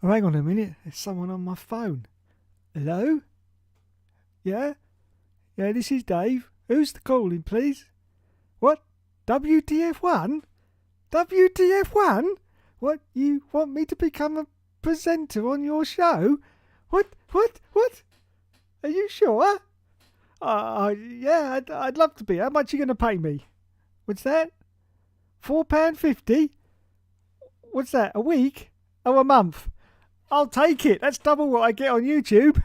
Oh, hang on a minute. There's someone on my phone. Hello? Yeah? Yeah, this is Dave. Who's calling, please? What? WTF1? WTF1? What? You want me to become a presenter on your show? What? What? Are you sure? Yeah, I'd love to be. How much are you going to pay me? What's that? £4.50? What's that? A week? Oh, a month? I'll take it. That's double what I get on YouTube.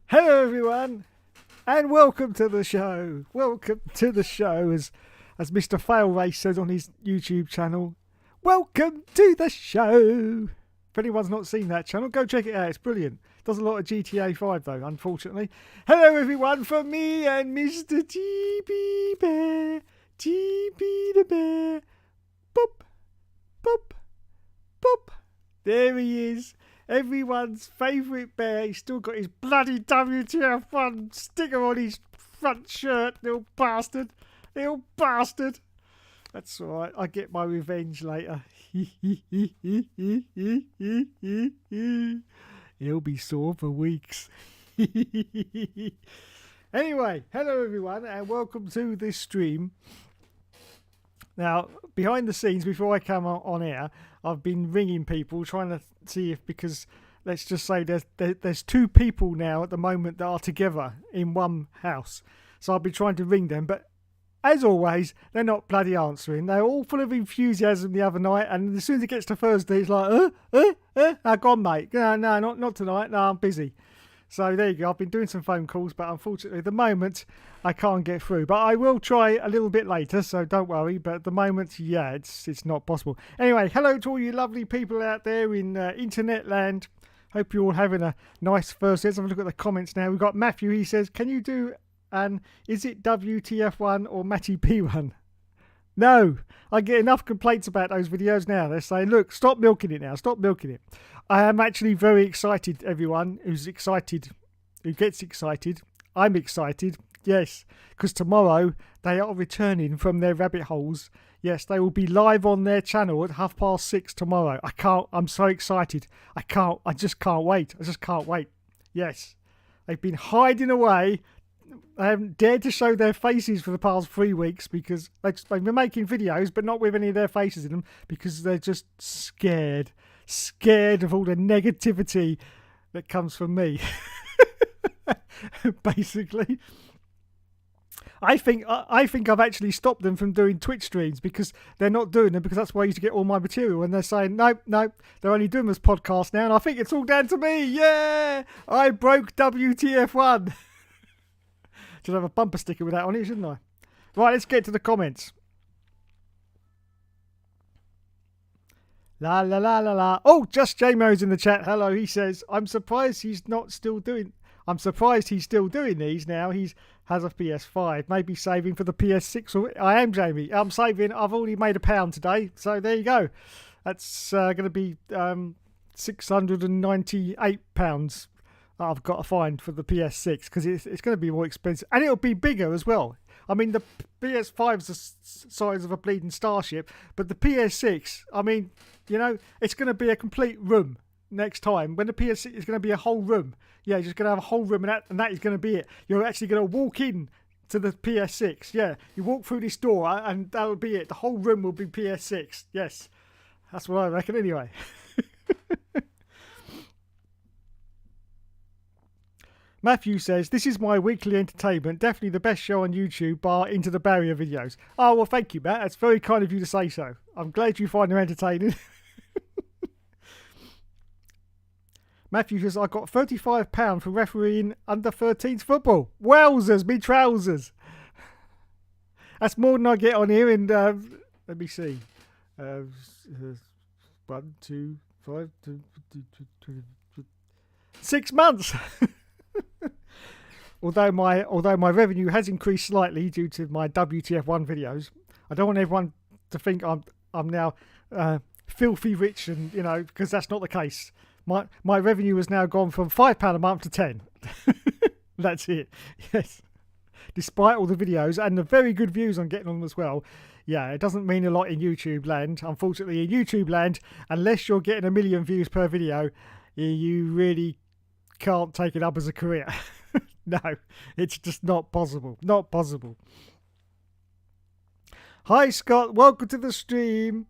Hello, everyone, and welcome to the show. Welcome to the show, as Mr. Failrace says on his YouTube channel. Welcome to the show. If anyone's not seen that channel, go check it out. It's brilliant. Does a lot of GTA 5 though, unfortunately. Hello, everyone, from me and Mr. GB Bear. GB the Bear. Boop, boop, boop. There he is. Everyone's favourite bear. He's still got his bloody WTF1 sticker on his front shirt. Little bastard. Little bastard. That's alright. I get my revenge later. He'll be sore for weeks. Anyway, hello everyone and welcome to this stream. Now, behind the scenes, before I come on air, I've been ringing people, trying to see if, because let's just say there's two people now at the moment that are together in one house. So I've been trying to ring them, but as always, they're not bloody answering. They're all full of enthusiasm the other night, and as soon as it gets to Thursday, it's like, go on, mate. No, not tonight. No, I'm busy. So there you go. I've been doing some phone calls, but unfortunately at the moment I can't get through. But I will try a little bit later, so don't worry. But at the moment, yeah, it's not possible. Anyway, hello to all you lovely people out there in internet land. Hope you're all having a nice Thursday. Let's have a look at the comments now. We've got Matthew. He says, can you do an is it WTF1 or Matty P1? No, I get enough complaints about those videos now. They're saying, look, stop milking it now. Stop milking it. I am actually very excited, everyone who's excited, who gets excited. I'm excited, yes, because tomorrow they are returning from their rabbit holes. Yes, they will be live on their channel at 6:30 tomorrow. I'm so excited. I just can't wait. Yes, they've been hiding away. They haven't dared to show their faces for the past 3 weeks because they've been making videos but not with any of their faces in them because they're just scared of all the negativity that comes from me. Basically, I think I've actually stopped them from doing Twitch streams because they're not doing them because that's where I used to get all my material, and they're saying no, they're only doing this podcast now, and I think it's all down to me. Yeah, I broke WTF1. Should have a bumper sticker with that on it, shouldn't I? Right, let's get to the comments. La la la la la. Oh, Just J-Mo's in the chat. Hello, he says, I'm surprised he's still doing these now. He has a PS5. Maybe saving for the PS6. I am, Jamie. I'm saving. I've already made £1 today. So there you go. That's going to be £698 I've got to find for the PS6 because it's going to be more expensive. And it'll be bigger as well. I mean, the PS5's the size of a bleeding starship, but the PS6, I mean, you know, it's going to be a complete room next time. When the PS6 is going to be a whole room. Yeah, you're just going to have a whole room, and that is going to be it. You're actually going to walk in to the PS6. Yeah, you walk through this door, and that'll be it. The whole room will be PS6. Yes, that's what I reckon anyway. Matthew says, this is my weekly entertainment. Definitely the best show on YouTube, bar Into the Barrier videos. Oh, well, thank you, Matt. That's very kind of you to say so. I'm glad you find them entertaining. Matthew says, I got £35 for refereeing under 13s football. Wowzers, me trousers. That's more than I get on here. And let me see. 1, 2, 5, 6 months. Although my revenue has increased slightly due to my WTF1 videos, I don't want everyone to think I'm now filthy rich, and because that's not the case. My revenue has now gone from £5 a month to 10. That's it. Yes. Despite all the videos and the very good views I'm getting on them as well. Yeah, it doesn't mean a lot in YouTube land. Unfortunately, in YouTube land, unless you're getting 1 million views per video, you really can't take it up as a career. No, it's just not possible. Not possible. Hi, Scott. Welcome to the stream.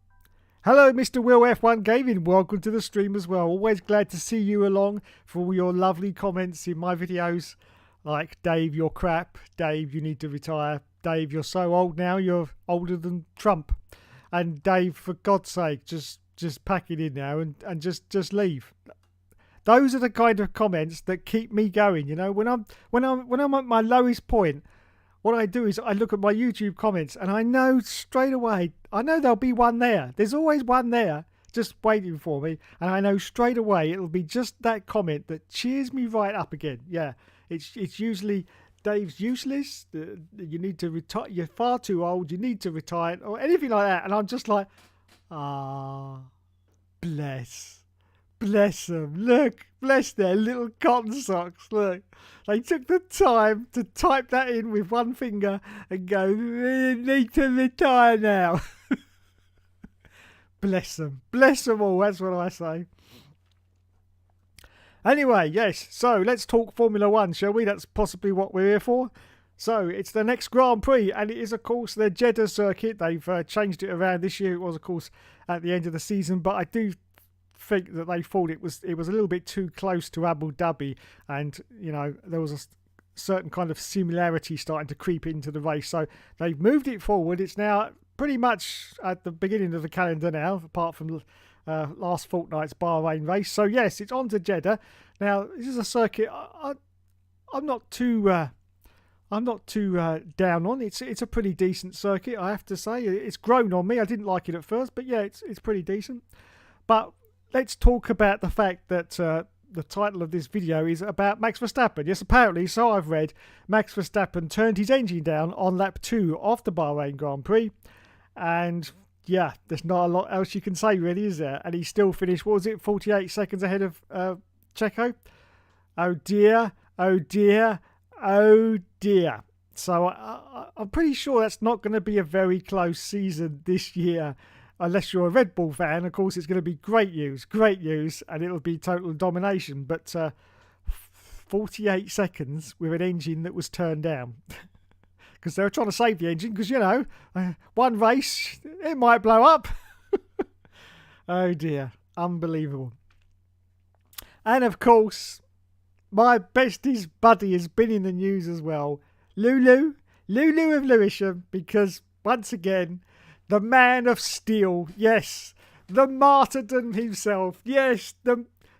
Hello, Mr. Will F1 Gaming. Welcome to the stream as well. Always glad to see you along for all your lovely comments in my videos. Like, Dave, you're crap. Dave, you need to retire. Dave, you're so old now. You're older than Trump. And Dave, for God's sake, just pack it in now and just leave. Those are the kind of comments that keep me going. When I'm at my lowest point, what I do is I look at my YouTube comments and I know straight away. I know there'll be one there. There's always one there just waiting for me, and I know straight away it'll be just that comment that cheers me right up again. Yeah, it's usually Dave's useless. You need to retire. You're far too old. You need to retire, or anything like that. And I'm just like, Bless them. Look, bless their little cotton socks. Look, they took the time to type that in with one finger and go, "You need to retire now." Bless them. Bless them all. That's what I say. Anyway, yes. So let's talk Formula One, shall we? That's possibly what we're here for. So it's the next Grand Prix, and it is, of course, the Jeddah circuit. They've changed it around this year. It was, of course, at the end of the season, but I do think that they thought it was a little bit too close to Abu Dhabi, and there was a certain kind of similarity starting to creep into the race, so they've moved it forward. It's now pretty much at the beginning of the calendar now, apart from last fortnight's Bahrain race. So yes, it's on to Jeddah. Now this is a circuit I'm not too down on. It's a pretty decent circuit, I have to say. It's grown on me. I didn't like it at first, but yeah, it's pretty decent. But let's talk about the fact that the title of this video is about Max Verstappen. Yes, apparently, so I've read, Max Verstappen turned his engine down on lap 2 of the Bahrain Grand Prix. And yeah, there's not a lot else you can say, really, is there? And he still finished, 48 seconds ahead of Checo? Oh dear, oh dear, oh dear. So I'm pretty sure that's not going to be a very close season this year. Unless you're a Red Bull fan, of course, it's going to be great news, and it'll be total domination. But 48 seconds with an engine that was turned down. Because they were trying to save the engine, because, one race, it might blow up. Oh, dear. Unbelievable. And, of course, my bestie's buddy has been in the news as well. Lulu of Lewisham, because, once again, the man of steel, yes, the martyrdom himself, yes,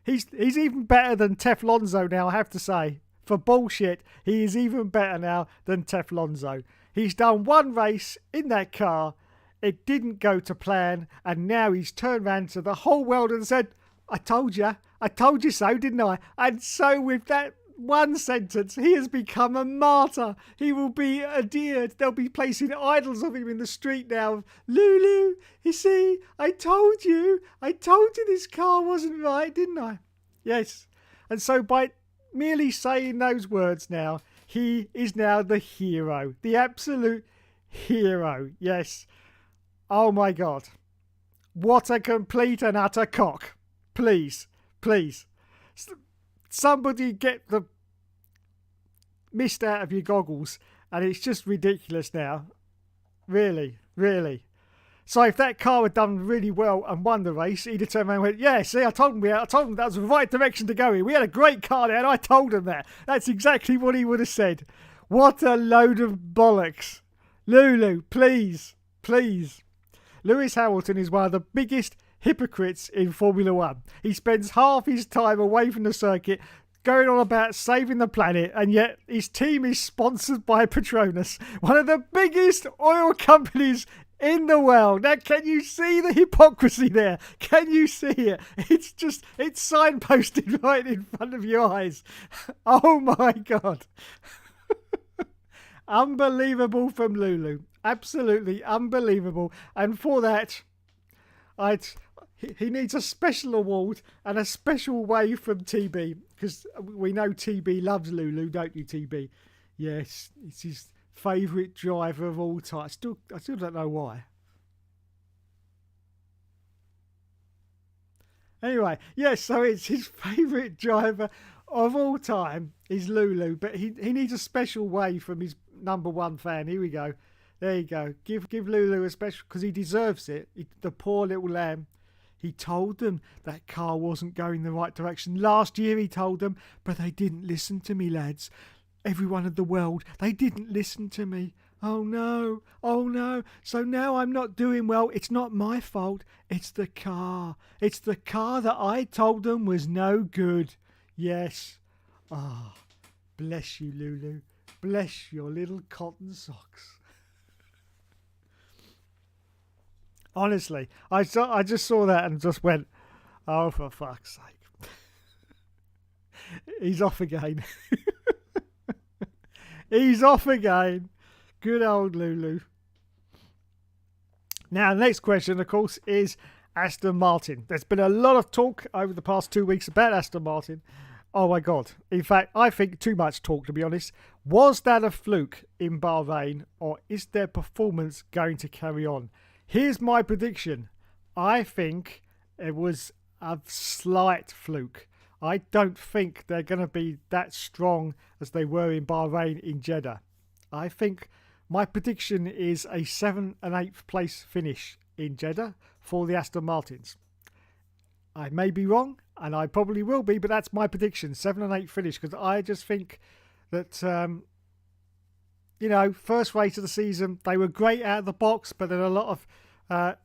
he's even better than Teflonzo now, I have to say. For bullshit, he is even better now than Teflonzo. He's done one race in that car, it didn't go to plan, and now he's turned around to the whole world and said, I told you so, didn't I? And so with that one sentence, he has become a martyr. He will be adhered. They'll be placing idols of him in the street now. Lulu, you see, I told you this car wasn't right, didn't I? Yes. And so by merely saying those words now, he is now the hero. The absolute hero. Yes. Oh my God. What a complete and utter cock. Please. Somebody get the mist out of your goggles, and it's just ridiculous now. Really. So if that car had done really well and won the race, he'd have turned around and went, yeah, see, I told him that was the right direction to go in. We had a great car there, and I told him that. That's exactly what he would have said. What a load of bollocks. Lulu, please. Lewis Hamilton is one of the biggest hypocrites in Formula One. He spends half his time away from the circuit going on about saving the planet, and yet his team is sponsored by Petronas, one of the biggest oil companies in the world. Now, can you see the hypocrisy there? Can you see it? It's signposted right in front of your eyes. Oh my God. Unbelievable from Lulu. Absolutely unbelievable. And for that, he needs a special award and a special wave from TB, because we know TB loves Lulu, don't you, TB? Yes, it's his favourite driver of all time. I still don't know why. Anyway, yes, so it's his favourite driver of all time is Lulu, but he needs a special wave from his number one fan. Here we go. There you go. Give Lulu a special, because he deserves it. The poor little lamb. He told them that car wasn't going the right direction. Last year he told them, but they didn't listen to me, lads. Everyone of the world, they didn't listen to me. Oh no, oh no. So now I'm not doing well. It's not my fault. It's the car. It's the car that I told them was no good. Yes. Ah, oh, bless you, Lulu. Bless your little cotton socks. Honestly, I just saw that and just went, oh, for fuck's sake. He's off again. He's off again. Good old Lulu. Now, the next question, of course, is Aston Martin. There's been a lot of talk over the past 2 weeks about Aston Martin. Oh, my God. In fact, I think too much talk, to be honest. Was that a fluke in Bahrain, or is their performance going to carry on? Here's my prediction. I think it was a slight fluke. I don't think they're going to be that strong as they were in Bahrain in Jeddah. I think my prediction is a 7th and 8th place finish in Jeddah for the Aston Martins. I may be wrong, and I probably will be, but that's my prediction, 7th and 8th finish, because I just think that, first race of the season, they were great out of the box, but then a lot of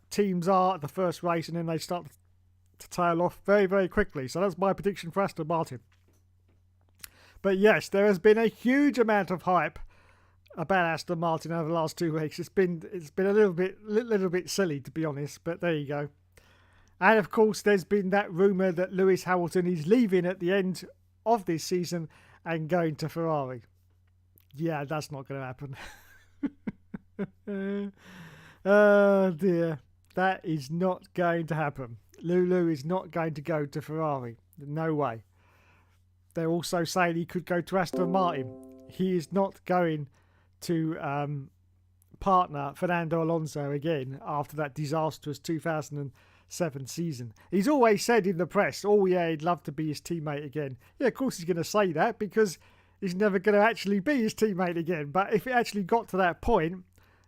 teams are at the first race, and then they start to tail off very, very quickly. So that's my prediction for Aston Martin. But yes, there has been a huge amount of hype about Aston Martin over the last 2 weeks. It's been a little bit silly, to be honest, but there you go. And of course, there's been that rumour that Lewis Hamilton is leaving at the end of this season and going to Ferrari. Yeah, that's not going to happen. Oh dear, that is not going to happen. Lulu is not going to go to Ferrari. No way. They're also saying he could go to Aston Martin. He is not going to partner Fernando Alonso again after that disastrous 2007 season. He's always said in the press, oh yeah, he'd love to be his teammate again. Yeah, of course he's going to say that, because he's never going to actually be his teammate again. But if it actually got to that point,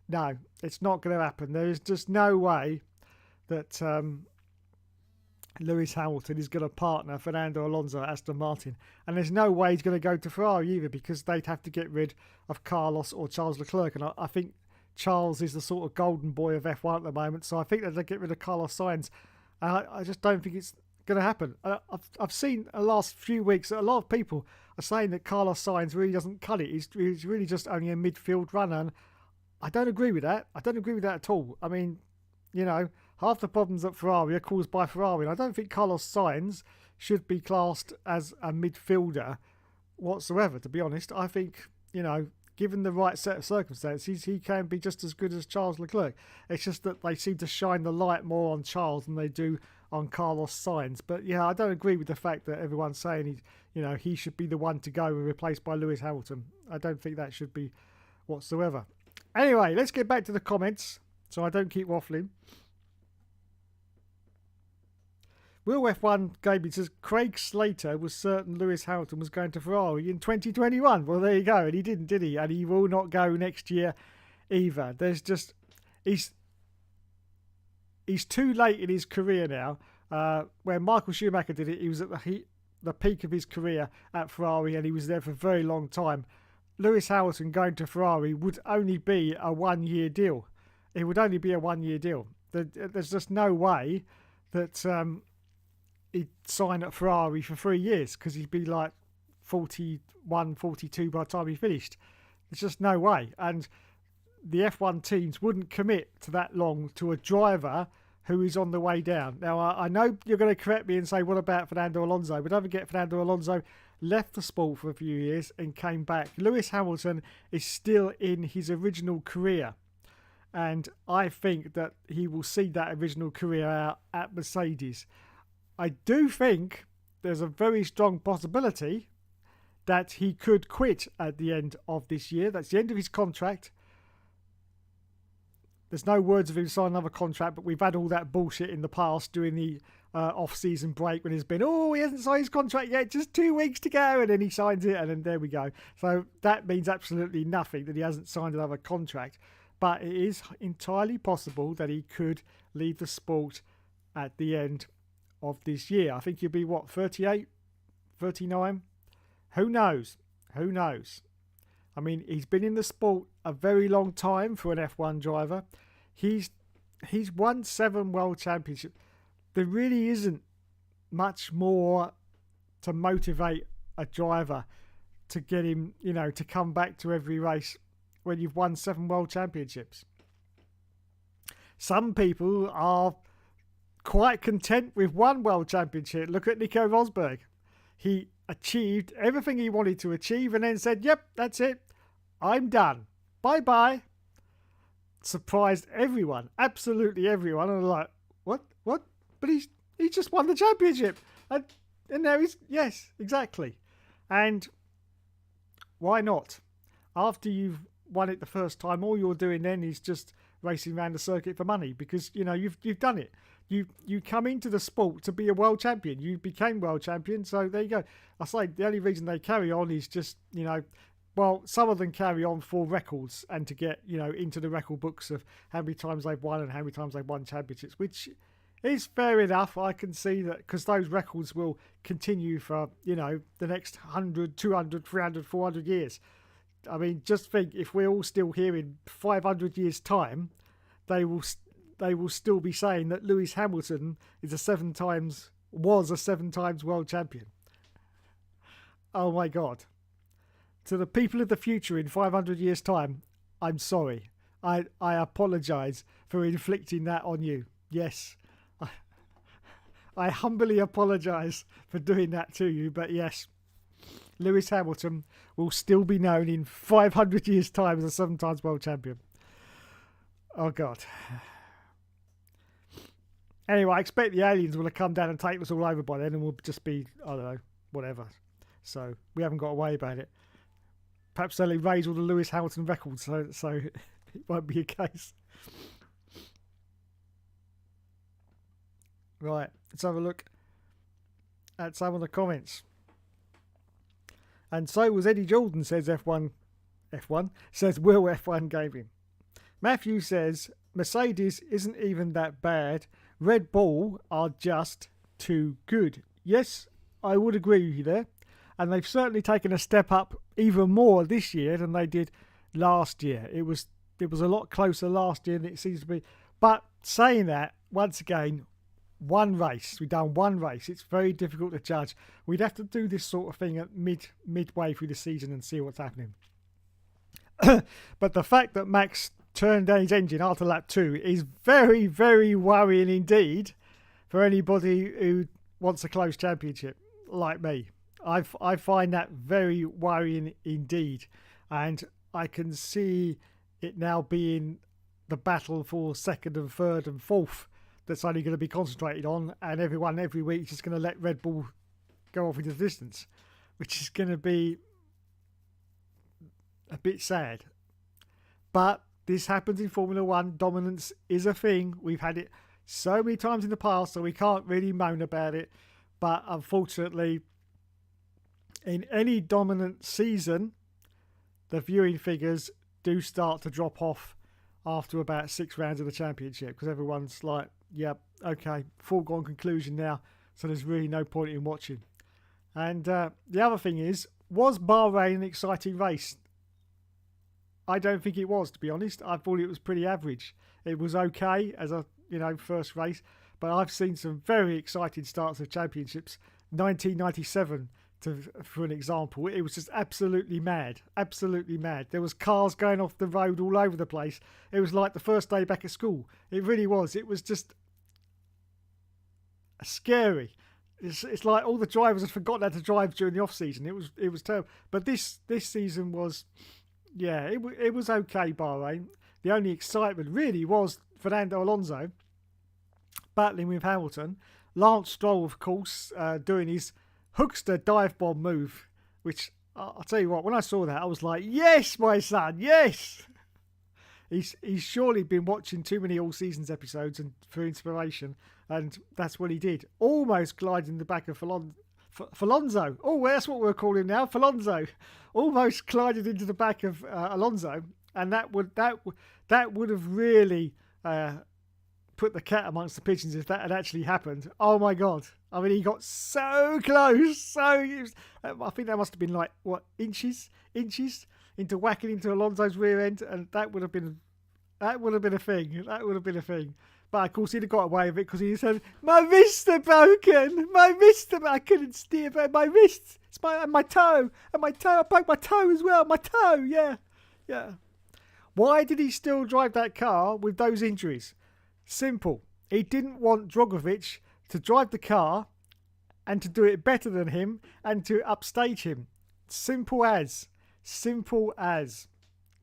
no, it's not going to happen. There is just no way that Lewis Hamilton is going to partner Fernando Alonso at Aston Martin. And there's no way he's going to go to Ferrari either, because they'd have to get rid of Carlos or Charles Leclerc. And I think Charles is the sort of golden boy of F1 at the moment. So I think that they'll get rid of Carlos Sainz. I just don't think it's going to happen. I've seen the last few weeks that a lot of people are saying that Carlos Sainz really doesn't cut it. He's really just only a midfield runner. And I don't agree with that. I don't agree with that at all. I mean, half the problems at Ferrari are caused by Ferrari. And I don't think Carlos Sainz should be classed as a midfielder whatsoever, to be honest. I think, given the right set of circumstances, he can be just as good as Charles Leclerc. It's just that they seem to shine the light more on Charles than they do on Carlos Sainz. But yeah, I don't agree with the fact that everyone's saying he should be the one to go and replaced by Lewis Hamilton. I don't think that should be whatsoever. Anyway, let's get back to the comments so I don't keep waffling. Will F1 Gaming says Craig Slater was certain Lewis Hamilton was going to Ferrari in 2021. Well, there you go. And he didn't, did he? And he will not go next year either. There's just... He's too late in his career now. When Michael Schumacher did it, he was at the peak of his career at Ferrari, and he was there for a very long time. Lewis Hamilton going to Ferrari would only be a 1-year deal. It would only be a 1-year deal. There's just no way that... he'd sign at Ferrari for 3 years, because he'd be like 41, 42 by the time he finished. There's just no way. And the F1 teams wouldn't commit to that long to a driver who is on the way down. Now, I know you're going to correct me and say, what about Fernando Alonso? But don't forget, Fernando Alonso left the sport for a few years and came back. Lewis Hamilton is still in his original career. And I think that he will see that original career out at Mercedes. I do think there's a very strong possibility that he could quit at the end of this year. That's the end of his contract. There's no words of him signing another contract, but we've had all that bullshit in the past during the off-season break when there's been, he hasn't signed his contract yet, just 2 weeks to go, and then he signs it, and then there we go. So that means absolutely nothing that he hasn't signed another contract. But it is entirely possible that he could leave the sport at the end of this year. I think he'll be, 38, 39? Who knows? Who knows? I mean, he's been in the sport a very long time for an F1 driver. He's won 7 world championships. There really isn't much more to motivate a driver to get him, to come back to every race when you've won 7 world championships. Some people are quite content with 1 world championship. Look at Nico Rosberg. He achieved everything he wanted to achieve and then said, yep, that's it. I'm done. Bye-bye. Surprised everyone. Absolutely everyone. And like, what? But he just won the championship. And now yes, exactly. And why not? After you've won it the first time, all you're doing then is just racing around the circuit for money because, you've done it. You come into the sport to be a world champion. You became world champion, so there you go. I say the only reason they carry on is just, some of them carry on for records and to get, into the record books of how many times they've won and how many times they've won championships, which is fair enough. I can see that because those records will continue for, the next 100, 200, 300, 400 years. I mean, just think if we're all still here in 500 years' time, they will still be saying that Lewis Hamilton was a 7 times world champion. Oh my God. To the people of the future in 500 years' time, I'm sorry. I apologise for inflicting that on you. Yes. I humbly apologise for doing that to you, but yes. Lewis Hamilton will still be known in 500 years' time as a 7 times world champion. Oh God. Anyway, I expect the aliens will have come down and taken us all over by then and we'll just be, I don't know, whatever. So we haven't got away about it. Perhaps they'll erase all the Lewis Hamilton records so it won't be a case. Right, let's have a look at some of the comments. And so was Eddie Jordan, says F1, says Will F1 Gaming. Matthew says, Mercedes isn't even that bad. Red Bull are just too good. Yes, I would agree with you there. And they've certainly taken a step up even more this year than they did last year. It was a lot closer last year than it seems to be. But saying that, once again, one race. We've done one race. It's very difficult to judge. We'd have to do this sort of thing at midway through the season and see what's happening. But the fact that Max turned down his engine after lap 2 is very, very worrying indeed for anybody who wants a close championship like me. I find that very worrying indeed. And I can see it now being the battle for 2nd and 3rd and 4th that's only going to be concentrated on, and everyone every week is just going to let Red Bull go off into the distance, which is going to be a bit sad. But this happens in Formula One. Dominance is a thing. We've had it so many times in the past, so we can't really moan about it. But unfortunately, in any dominant season, the viewing figures do start to drop off after about 6 rounds of the championship, because everyone's like, yep, okay, foregone conclusion now, so there's really no point in watching. And the other thing is, was Bahrain an exciting race? I don't think it was, to be honest. I thought it was pretty average. It was okay as a first race, but I've seen some very exciting starts of championships. 1997 for an example. It was just absolutely mad. Absolutely mad. There was cars going off the road all over the place. It was like the first day back at school. It really was. It was just scary. It's like all the drivers had forgotten how to drive during the off season. It was terrible. But this season was, yeah, it was okay. Bahrain. The only excitement really was Fernando Alonso battling with Hamilton. Lance Stroll, of course, doing his Hookster dive bomb move, which I'll tell you what, when I saw that, I was like, yes, my son, yes. He's surely been watching too many All Seasons episodes and for inspiration, and that's what he did. Almost gliding in the back of Alonso. Oh, that's what we're calling him now, Alonso. Almost glided into the back of Alonso, and that would have really put the cat amongst the pigeons if that had actually happened. Oh my God! I mean, he got so close. I think that must have been like what inches into whacking into Alonso's rear end, and that would have been a thing. That would have been a thing. But of course, he'd have got away with it because he said, "My wrists are broken. I couldn't steer, but my wrists. It's my toe. I broke my toe as well. My toe. Yeah. Why did he still drive that car with those injuries? Simple. He didn't want Drogovic to drive the car and to do it better than him and to upstage him. Simple as.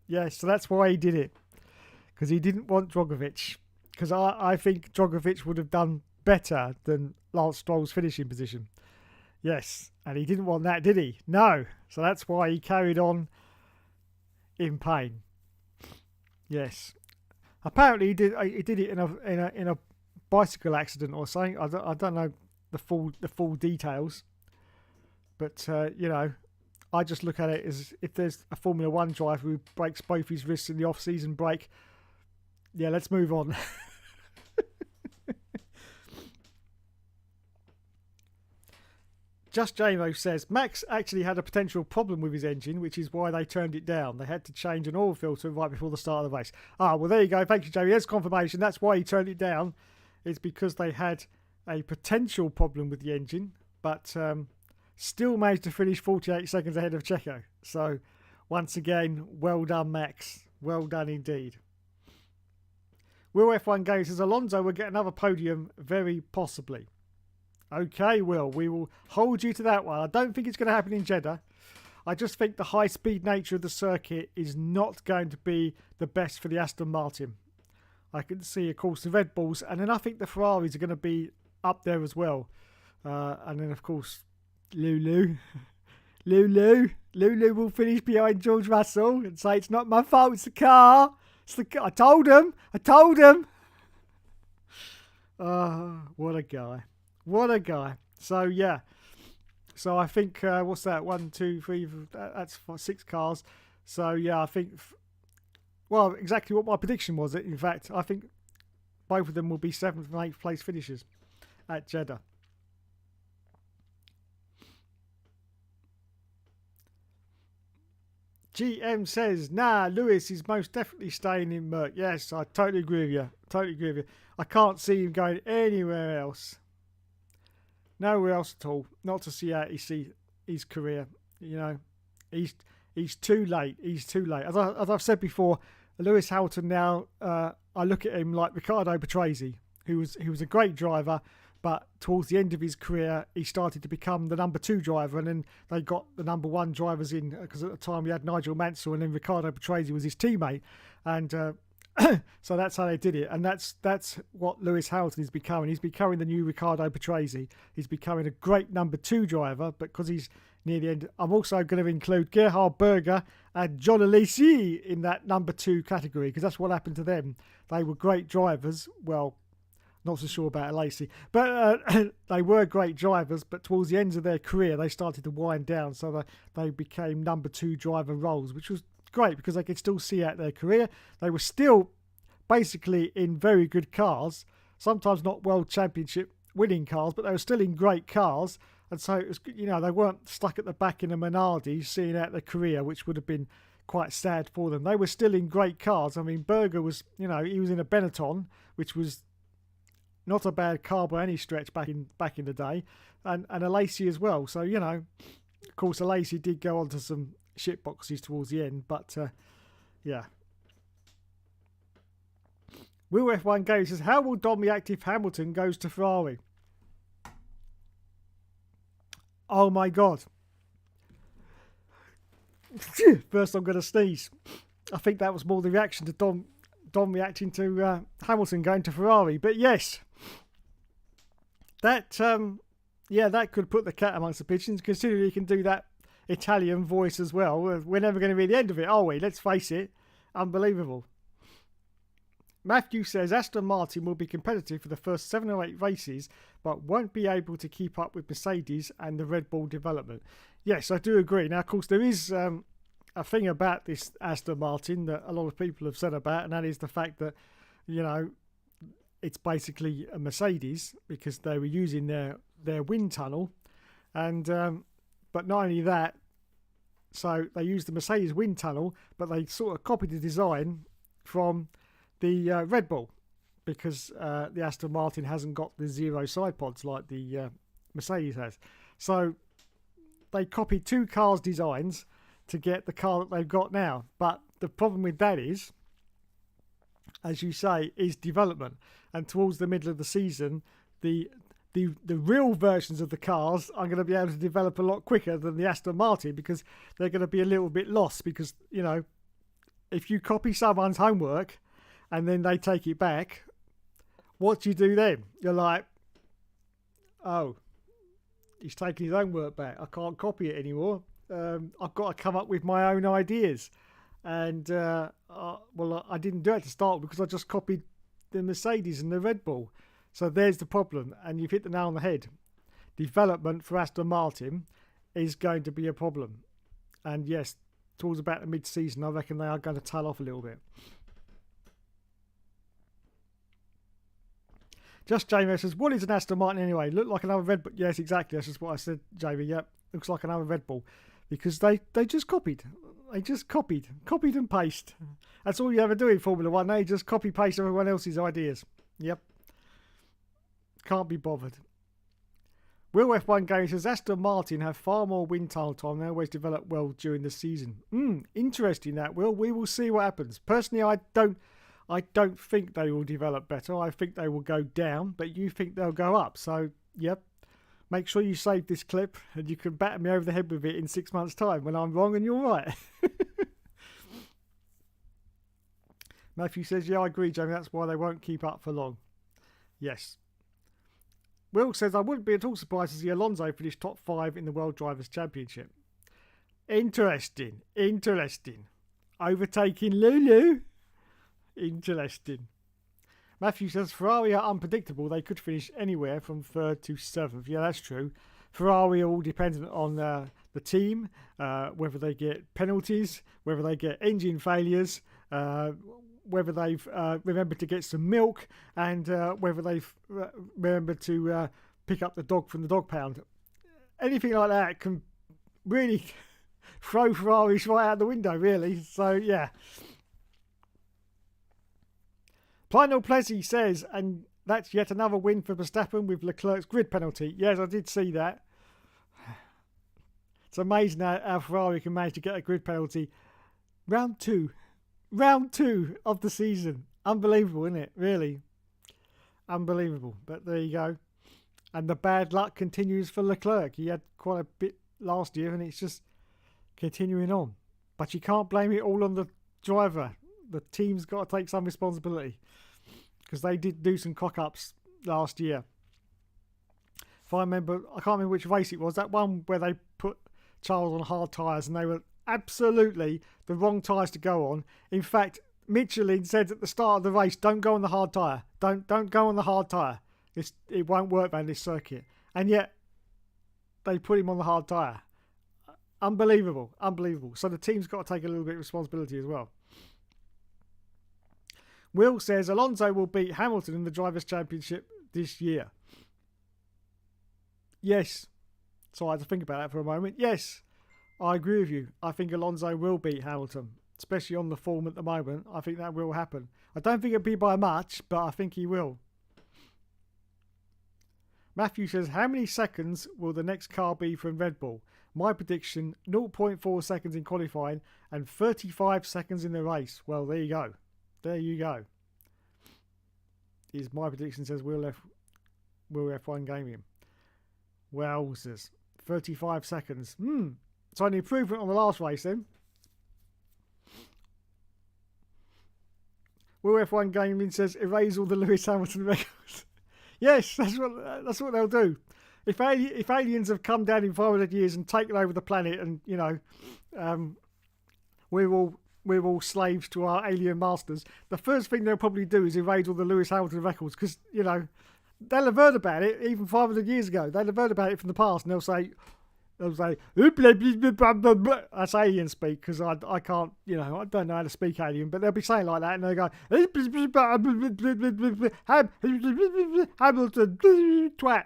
Yes, so that's why he did it. Because he didn't want Drogovic. Because I think Drogovic would have done better than Lance Stroll's finishing position. Yes, and he didn't want that, did he? No. So that's why he carried on in pain. Yes. Apparently he did it in a bicycle accident or something. I don't know the full details, but I just look at it as if there's a Formula One driver who breaks both his wrists in the off-season break. Yeah, let's move on. Just JMO says, Max actually had a potential problem with his engine, which is why they turned it down. They had to change an oil filter right before the start of the race. Ah, well, there you go. Thank you, Jamie. There's confirmation. That's why he turned it down. It's because they had a potential problem with the engine, but still managed to finish 48 seconds ahead of Checo. So, once again, well done, Max. Well done indeed. Will F1 Game says, Alonso will get another podium, very possibly. Okay, Will, we will hold you to that one. I don't think it's going to happen in Jeddah. I just think the high-speed nature of the circuit is not going to be the best for the Aston Martin. I can see, of course, the Red Bulls, and then I think the Ferraris are going to be up there as well. And then, of course, Lulu will finish behind George Russell and say, it's not my fault, it's the car. I told him. What a guy. What a guy. So, yeah. So, I think, what's that? 1, 2, 3, that's 6 cars. So, yeah, I think, well, exactly what my prediction was. In fact, I think both of them will be 7th and 8th place finishers at Jeddah. GM says, nah, Lewis is most definitely staying in Merc. Yes, I totally agree with you. I can't see him going anywhere else. Nowhere else at all. Not to see out his career. He's too late. As I've said before, Lewis Hamilton now, I look at him like Riccardo Patrese, who was a great driver, but towards the end of his career, he started to become the number 2 driver, and then they got the number 1 drivers in, because at the time we had Nigel Mansell, and then Riccardo Patrese was his teammate, and so that's how they did it. And that's what Lewis Hamilton is becoming. He's becoming the new Riccardo Patrese. He's becoming a great number 2 driver, but because he's near the end, I'm also going to include Gerhard Berger and John Alesi in that number 2 category, because that's what happened to them. They were great drivers. Well, not so sure about Alesi, but they were great drivers, but towards the end of their career, they started to wind down, so they became number 2 driver roles, which was great because they could still see out their career. They were still basically in very good cars, sometimes not world championship winning cars, but they were still in great cars. And so it was, they weren't stuck at the back in a Minardi seeing out their career, which would have been quite sad for them. They were still in great cars. I mean, Berger was, he was in a Benetton, which was not a bad car by any stretch back in the day, and Alesi as well. So, Of course, Alesi did go on to some shit boxes towards the end, but yeah. Will F1 Gary says, how will Dom react if Hamilton goes to Ferrari? Oh my God. First I'm going to sneeze. I think that was more the reaction to Dom reacting to Hamilton going to Ferrari. But yes, that that could put the cat amongst the pigeons, considering he can do that Italian voice as well. We're never going to be the end of it, are we? Let's face it. Unbelievable. Matthew says Aston Martin will be competitive for the first 7 or 8 races, but won't be able to keep up with Mercedes and the Red Bull development. Yes, I do agree. Now, of course, there is a thing about this Aston Martin that a lot of people have said about, and that is the fact that, you know, it's basically a Mercedes because they were using their wind tunnel. And but not only that, so they used the Mercedes wind tunnel, but they sort of copied the design from the Red Bull, because the Aston Martin hasn't got the zero side pods like the Mercedes has. So they copied 2 cars' designs to get the car that they've got now. But the problem with that is, as you say, is development. And towards the middle of the season, the real versions of the cars are going to be able to develop a lot quicker than the Aston Martin, because they're going to be a little bit lost. Because, you know, if you copy someone's homework and then they take it back, what do you do then? You're like, oh, he's taking his own work back. I can't copy it anymore. I've got to come up with my own ideas. And, well, I didn't do it to start with because I just copied the Mercedes and the Red Bull. So there's the problem. And you've hit the nail on the head. Development for Aston Martin is going to be a problem. And yes, towards about the mid-season, I reckon they are going to tail off a little bit. Just Jamie says, what is an Aston Martin anyway? Look like another Red Bull. Yes, exactly. That's just what I said, Jamie. Yep, looks like another Red Bull. Because they just copied. They just copied and paste. That's all you ever do in Formula 1. They just copy-paste everyone else's ideas. Yep. Can't be bothered. Will F1 Gaming says, Aston Martin have far more wind tunnel time. They always develop well during the season. Interesting that, Will. We will see what happens. Personally, I don't think they will develop better. I think they will go down, but you think they'll go up. So, yep. Make sure you save this clip and you can batter me over the head with it in 6 months' time when I'm wrong and you're right. Matthew says, yeah, I agree, Jamie. That's why they won't keep up for long. Yes. Will says, I wouldn't be at all surprised to see Alonso finish top 5 in the World Drivers' Championship. Interesting. Overtaking Lulu. Interesting. Matthew says, Ferrari are unpredictable. They could finish anywhere from 3rd to 7th. Yeah, that's true. Ferrari are all dependent on the team, whether they get penalties, whether they get engine failures, whether they've remembered to get some milk, and whether they've remembered to pick up the dog from the dog pound. Anything like that can really throw Ferraris right out the window, really. So, yeah. Final Plessy says, and that's yet another win for Verstappen with Leclerc's grid penalty. Yes, I did see that. It's amazing how Ferrari can manage to get a grid penalty. Round two of the season. Unbelievable, isn't it? Really. Unbelievable. But there you go. And the bad luck continues for Leclerc. He had quite a bit last year and it's just continuing on. But you can't blame it all on the driver. The team's got to take some responsibility. Because they did do some cock-ups last year. If I remember, I can't remember which race it was. That one where they put Charles on hard tyres and they were absolutely the wrong tyres to go on. In fact, Michelin said at the start of the race, don't go on the hard tyre. Don't go on the hard tyre. It won't work around this circuit. And yet, they put him on the hard tyre. Unbelievable. So the team's got to take a little bit of responsibility as well. Will says Alonso will beat Hamilton in the Drivers' Championship this year. Yes. So I had to think about that for a moment. Yes, I agree with you. I think Alonso will beat Hamilton, especially on the form at the moment. I think that will happen. I don't think it'll be by much, but I think he will. Matthew says, how many seconds will the next car be from Red Bull? My prediction, 0.4 seconds in qualifying and 35 seconds in the race. Well, there you go. There you go. Is my prediction says will F1 Gaming. Wowzers. 35 seconds. So an improvement on the last race then. Will F1 Gaming says erase all the Lewis Hamilton records. Yes, that's what they'll do. If aliens have come down in 500 years and taken over the planet, and you know, we're all slaves to our alien masters, the first thing they'll probably do is erase all the Lewis Hamilton records, because you know they'll have heard about it even 500 years ago. They'll have heard about it from the past, and they'll say, that's alien speak, because I can't, you know, I don't know how to speak alien, but they'll be saying like that, and they'll go Hamilton twat,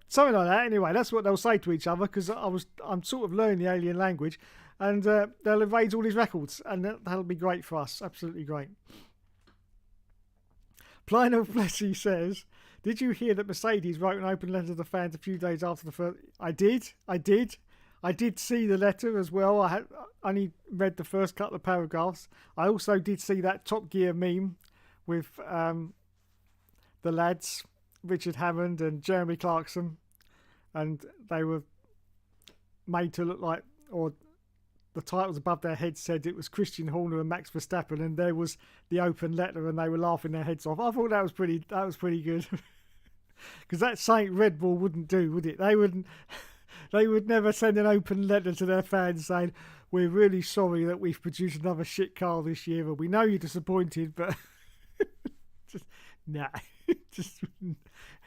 something like that. Anyway, that's what they'll say to each other, because I'm sort of learning the alien language, and they'll erase all these records, and that'll be great for us. Absolutely great. Plino Fleshy says, did you hear that Mercedes wrote an open letter to the fans a few days after the first? I did see the letter as well. I had only read the first couple of paragraphs. I also did see that Top Gear meme with the lads, Richard Hammond and Jeremy Clarkson, and they were made to look like, or the titles above their heads said it was Christian Horner and Max Verstappen, and there was the open letter, and they were laughing their heads off. I thought that was pretty good. Because that's something Red Bull wouldn't do, would it? They would never send an open letter to their fans saying, we're really sorry that we've produced another shit car this year, and we know you're disappointed, but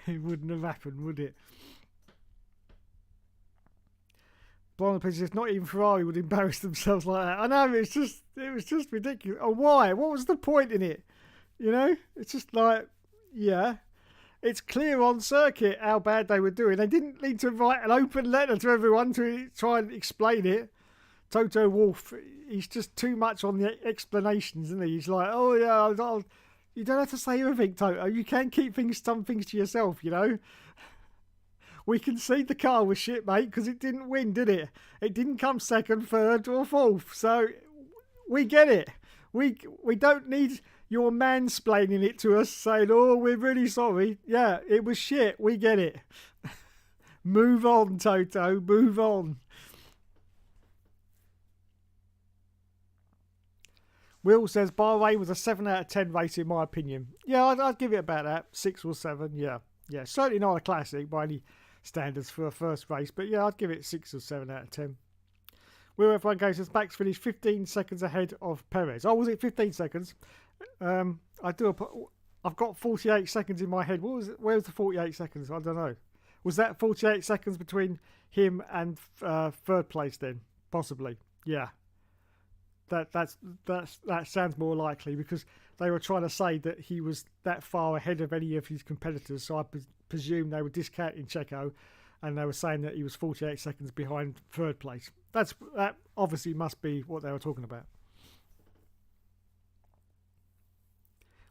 it wouldn't have happened, would it? Blonde says, not even Ferrari would embarrass themselves like that. I know, it was just ridiculous. Oh, why? What was the point in it? You know, it's just like, yeah. It's clear on circuit how bad they were doing. They didn't need to write an open letter to everyone to try and explain it. Toto Wolff, he's just too much on the explanations, isn't he? He's like, oh yeah, you don't have to say everything, Toto. You can keep some things to yourself, you know. We concede the car was shit, mate, because it didn't win, did it? It didn't come second, third, or fourth. So we get it. We don't need your mansplaining it to us, saying, oh, we're really sorry. Yeah, it was shit. We get it. Move on, Toto. Move on. Will says, Bahrain was a 7 out of 10 race in my opinion. Yeah, I'd give it about that. 6 or 7, yeah. Yeah, certainly not a classic by any standards for a first race, but yeah, I'd give it 6 or 7 out of 10. Will F1 goes, says, Max finished 15 seconds ahead of Perez. Oh, was it 15 seconds? I've got 48 seconds in my head. What was it? Where was the 48 seconds? I don't know. Was that 48 seconds between him and third place then? Possibly. Yeah. That sounds more likely, because they were trying to say that he was that far ahead of any of his competitors. So I presume they were discounting Checo, and they were saying that he was 48 seconds behind third place. That obviously must be what they were talking about.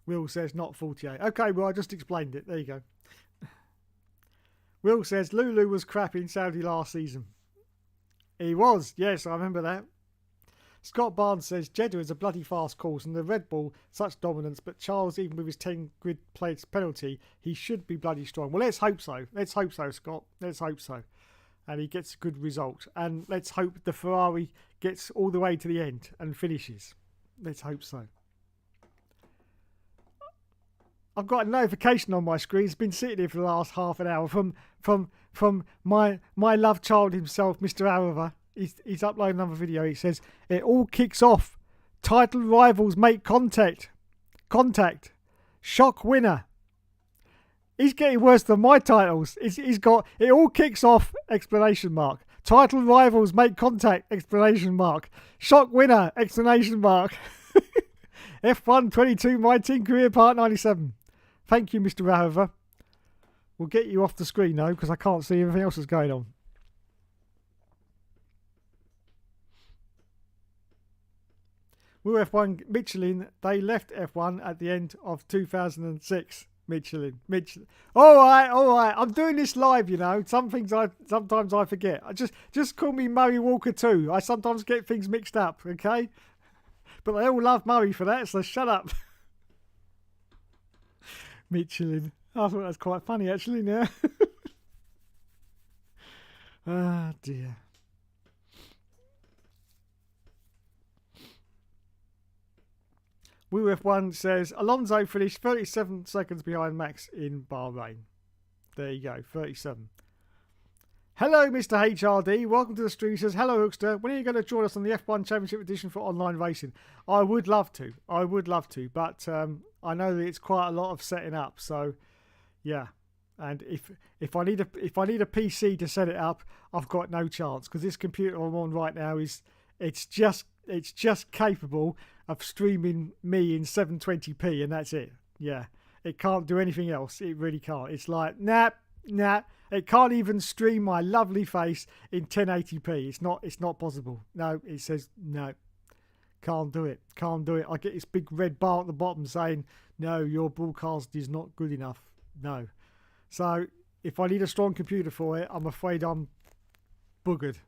Will says not 48. Okay, well, I just explained it. There you go. Will says Lulu was crap in Saudi last season. He was. Yes, I remember that. Scott Barnes says Jeddah is a bloody fast course, and the Red Bull, such dominance, but Charles, even with his 10 grid plates penalty, he should be bloody strong. Well, let's hope so. Let's hope so, Scott. Let's hope so. And he gets a good result. And let's hope the Ferrari gets all the way to the end and finishes. Let's hope so. I've got a notification on my screen. It's been sitting here for the last half an hour from my love child himself, Mr. Araver. He's uploaded another video. He says, it all kicks off. Title rivals make contact. Shock winner. He's getting worse than my titles. He's got, it all kicks off, exclamation mark. Title rivals make contact, exclamation mark. Shock winner, exclamation mark. F1 22, my team career part 97. Thank you, Mr. Rahover. We'll get you off the screen though, because I can't see anything else that's going on. Will F1 Michelin, they left F1 at the end of 2006. Michelin. All right. I'm doing this live, you know. Sometimes I forget. Just call me Murray Walker too. I sometimes get things mixed up, okay? But they all love Murray for that, so shut up. Michelin. I thought that was quite funny actually now. Ah, dear. Woo F1 says Alonso finished 37 seconds behind Max in Bahrain. There you go, 37. Hello, Mr. HRD. Welcome to the stream. He says, hello, Hookster. When are you going to join us on the F1 Championship Edition for online racing? I would love to. But I know that it's quite a lot of setting up. So, yeah. And if I need a PC to set it up, I've got no chance because this computer I'm on right now it's just capable of streaming me in 720p and that's it. Yeah, it can't do anything else. It really can't. It's like nah. It can't even stream my lovely face in 1080p. It's not possible. No, it says no. Can't do it. I get this big red bar at the bottom saying no, your broadcast is not good enough. No. So if I need a strong computer for it, I'm afraid I'm buggered.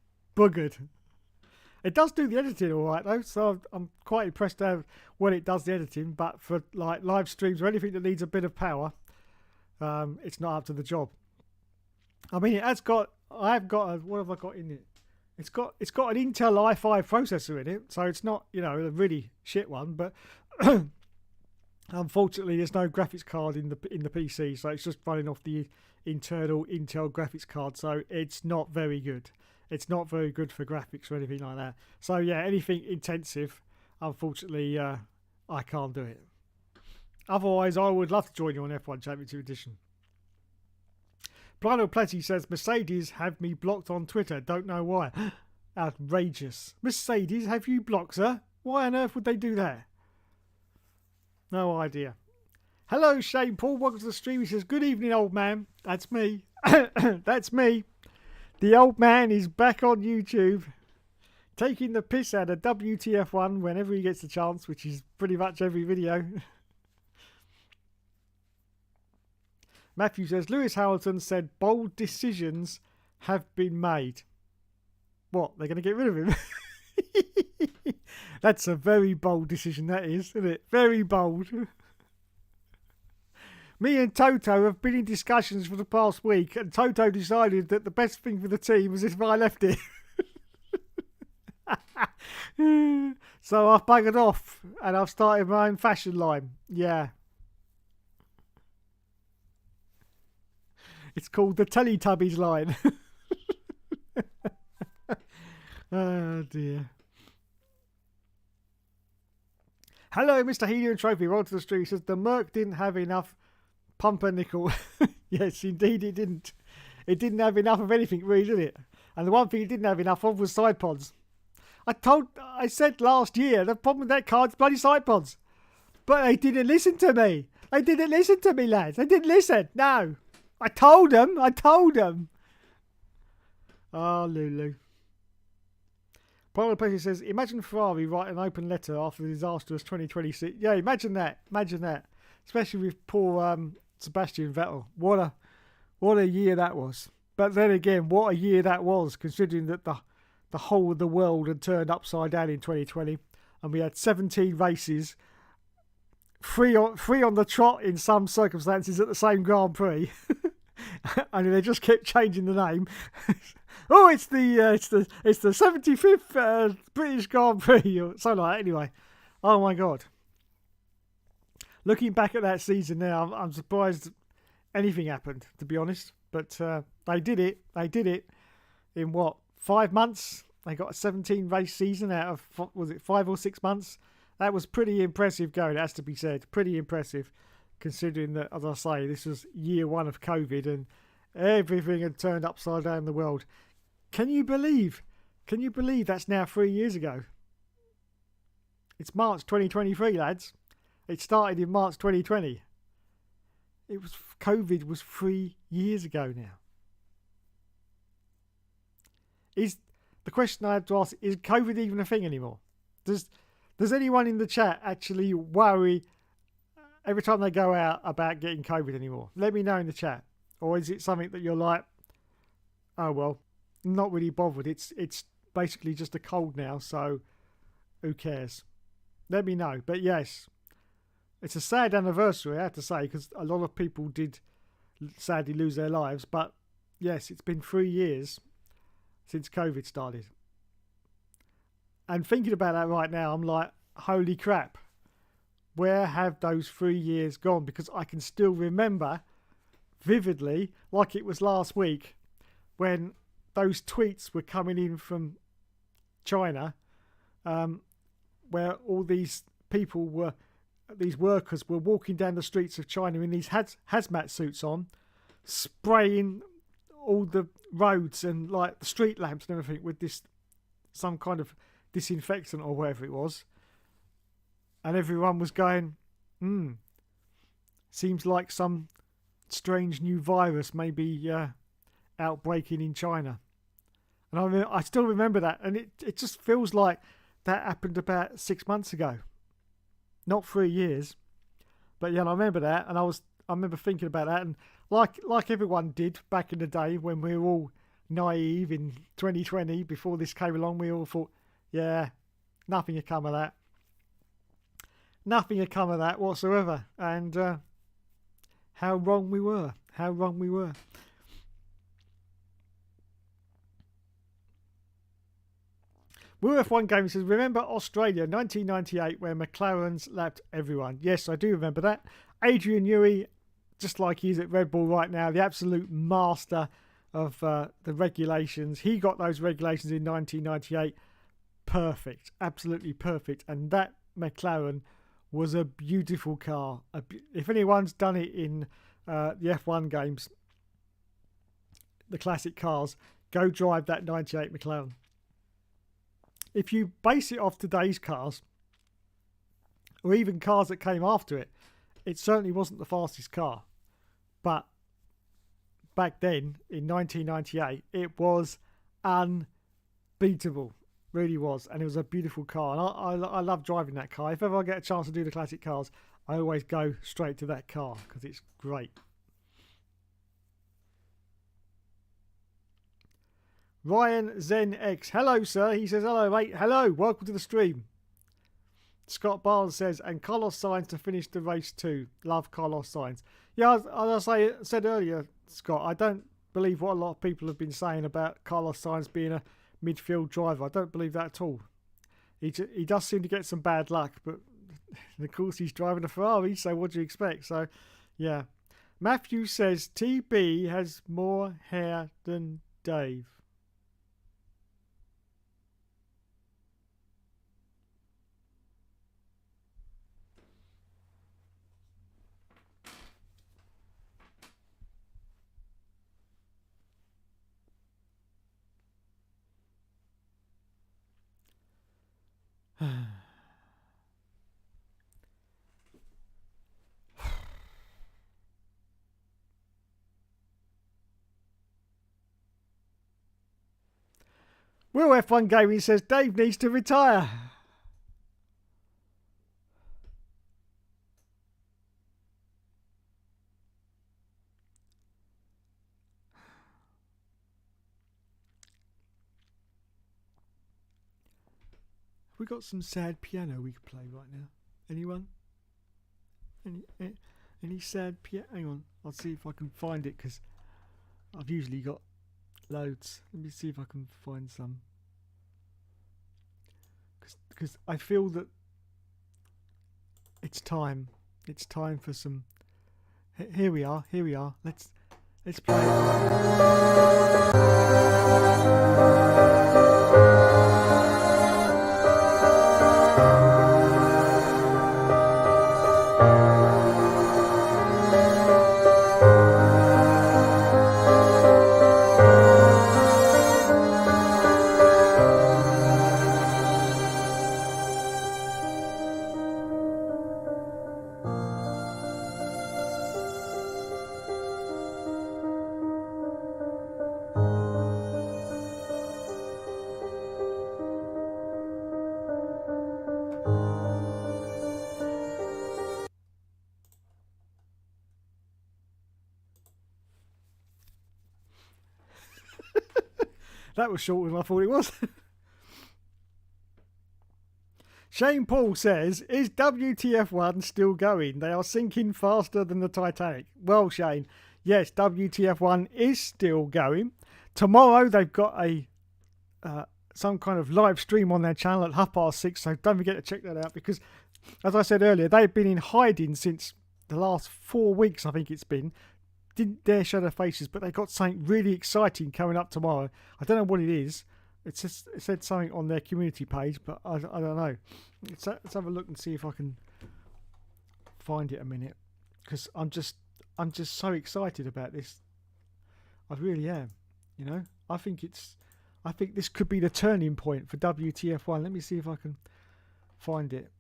It does do the editing all right though, so I'm quite impressed at when it does the editing. But for like live streams or anything that needs a bit of power, it's not up to the job. I mean, what have I got in it? It's got an Intel i5 processor in it, so it's not a really shit one, but unfortunately there's no graphics card in the PC, so it's just running off the internal Intel graphics card, so it's not very good. It's not very good for graphics or anything like that. So yeah, anything intensive, unfortunately, I can't do it. Otherwise, I would love to join you on F1 Championship Edition. Plano Plenty says, Mercedes have me blocked on Twitter. Don't know why. Outrageous. Mercedes have you blocked, sir? Why on earth would they do that? No idea. Hello, Shane Paul. Welcome to the stream. He says, good evening, old man. That's me. That's me. The old man is back on YouTube, taking the piss out of WTF1 whenever he gets the chance, which is pretty much every video. Matthew says, Lewis Hamilton said bold decisions have been made. What? They're going to get rid of him? That's a very bold decision, that is, isn't it? Very bold. Me and Toto have been in discussions for the past week, and Toto decided that the best thing for the team was if I left it. So I've buggered off, and I've started my own fashion line. Yeah. It's called the Teletubbies line. Oh dear. Hello, Mr. Helium Trophy. Welcome to the stream. He says the Merc didn't have enough pumpernickel. Yes, indeed it didn't. It didn't have enough of anything, really, did it? And the one thing it didn't have enough of was side pods. I said last year the problem with that car is bloody side pods. But they didn't listen to me. They didn't listen to me, lads. They didn't listen. No. I told them. Oh, Lulu. Paul Pesci says, imagine Ferrari write an open letter after the disastrous 2026. Yeah, imagine that. Especially with poor Sebastian Vettel. What a year that was. But then again, what a year that was, considering that the whole of the world had turned upside down in 2020. And we had 17 races, three on the trot in some circumstances at the same Grand Prix. And they just kept changing the name. Oh, it's the 75th British Grand Prix or something like that. Anyway, oh my God. Looking back at that season now, I'm surprised anything happened, to be honest. But they did it. They did it in 5 months? They got a 17 race season out of, was it 5 or 6 months? That was pretty impressive going, it has to be said. Pretty impressive, considering that, as I say, this was year one of COVID and everything had turned upside down in the world. Can you believe that's now 3 years ago? It's March 2023, lads. It started in March 2020. COVID was 3 years ago now. The question I have to ask, is COVID even a thing anymore? Does anyone in the chat actually worry every time they go out about getting COVID anymore? Let me know in the chat. Or is it something that you're like, oh well, not really bothered. It's basically just a cold now, so who cares? Let me know. But yes, it's a sad anniversary, I have to say, because a lot of people did sadly lose their lives. But yes, it's been 3 years since COVID started. And thinking about that right now, I'm like, holy crap. Where have those 3 years gone? Because I can still remember vividly, like it was last week, when those tweets were coming in from China, where all these people were, these workers were walking down the streets of China in these hazmat suits on, spraying all the roads and like the street lamps and everything with this, some kind of disinfectant or whatever it was. And everyone was going, seems like some strange new virus may be outbreaking in China. And I still remember that, and it just feels like that happened about 6 months ago, not 3 years. But yeah, I remember that, and I remember thinking about that, and like everyone did back in the day when we were all naive in 2020 before this came along, we all thought, yeah, nothing had come of that. Nothing had come of that whatsoever, and how wrong we were. How wrong we were. Will F1 Gaming says, remember Australia 1998 where McLarens lapped everyone? Yes, I do remember that. Adrian Newey, just like he's at Red Bull right now, the absolute master of the regulations. He got those regulations in 1998. Perfect. Absolutely perfect. And that McLaren was a beautiful car. If anyone's done it in the F1 games, the classic cars, go drive that 98 McLaren. If you base it off today's cars, or even cars that came after it, it certainly wasn't the fastest car. But back then, in 1998, it was unbeatable. Really was. And it was a beautiful car. And I love driving that car. If ever I get a chance to do the classic cars, I always go straight to that car because it's great. Ryan Zen X. Hello, sir. He says, hello, mate. Hello. Welcome to the stream. Scott Barnes says, and Carlos Sainz to finish the race too. Love Carlos Sainz. Yeah, as I said earlier, Scott, I don't believe what a lot of people have been saying about Carlos Sainz being a midfield driver. I don't believe that at all. He does seem to get some bad luck, but of course he's driving a Ferrari, so what do you expect? So, yeah. Matthew says, TB has more hair than Dave. Will F1 Gaming says Dave needs to retire. We got some sad piano we could play right now. Anyone? Any sad piano? Hang on, I'll see if I can find it because I've usually got loads. Let me see if I can find some. Because I feel that it's time. It's time for some. Here we are. Here we are. Let's play it. That was shorter than I thought it was. Shane Paul says, is WTF1 still going? They are sinking faster than the Titanic. Well, Shane, yes, WTF1 is still going. Tomorrow they've got a some kind of live stream on their channel at 6:30, so don't forget to check that out because, as I said earlier, they've been in hiding since the last 4 weeks, I think it's been. Didn't dare show their faces, but they got something really exciting coming up tomorrow. I don't know what it is. It said something on their community page, but I don't know. Let's have a look and see if I can find it a minute, because I'm just so excited about this. I really am. You know, I think this could be the turning point for WTF1. Let me see if I can find it.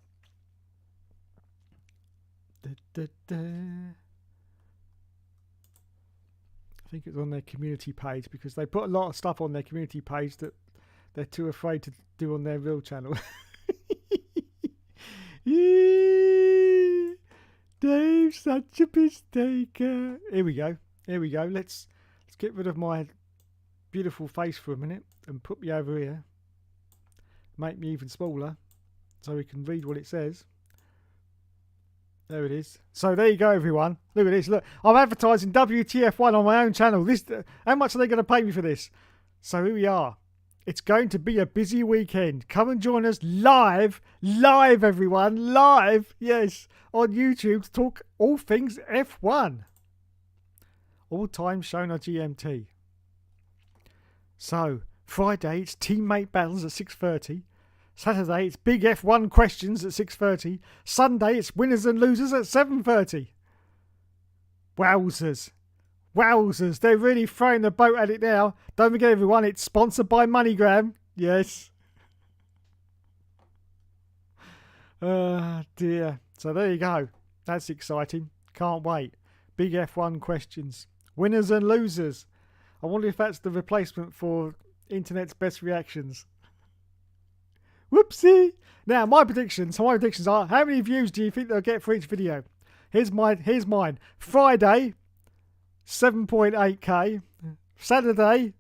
I think it's on their community page because they put a lot of stuff on their community page that they're too afraid to do on their real channel. Dave's such a mistake. Here we go. Let's get rid of my beautiful face for a minute and put me over here. Make me even smaller so we can read what it says. There it is. So there you go, everyone. Look at this. Look, I'm advertising WTF1 on my own channel. How much are they going to pay me for this? So here we are. It's going to be a busy weekend. Come and join us live, everyone, live, yes, on YouTube to talk all things F1. All times shown on GMT. So, Friday, it's teammate battles at 6:30. Saturday, it's big F1 questions at 6:30. Sunday, it's winners and losers at 7:30. Wowzers. They're really throwing the boat at it now. Don't forget, everyone, it's sponsored by MoneyGram. Yes. Dear. So there you go. That's exciting. Can't wait. Big F1 questions. Winners and losers. I wonder if that's the replacement for Internet's best reactions. Whoopsie. Now, my predictions are, how many views do you think they'll get for each video? Here's mine. Friday, 7.8k. Saturday,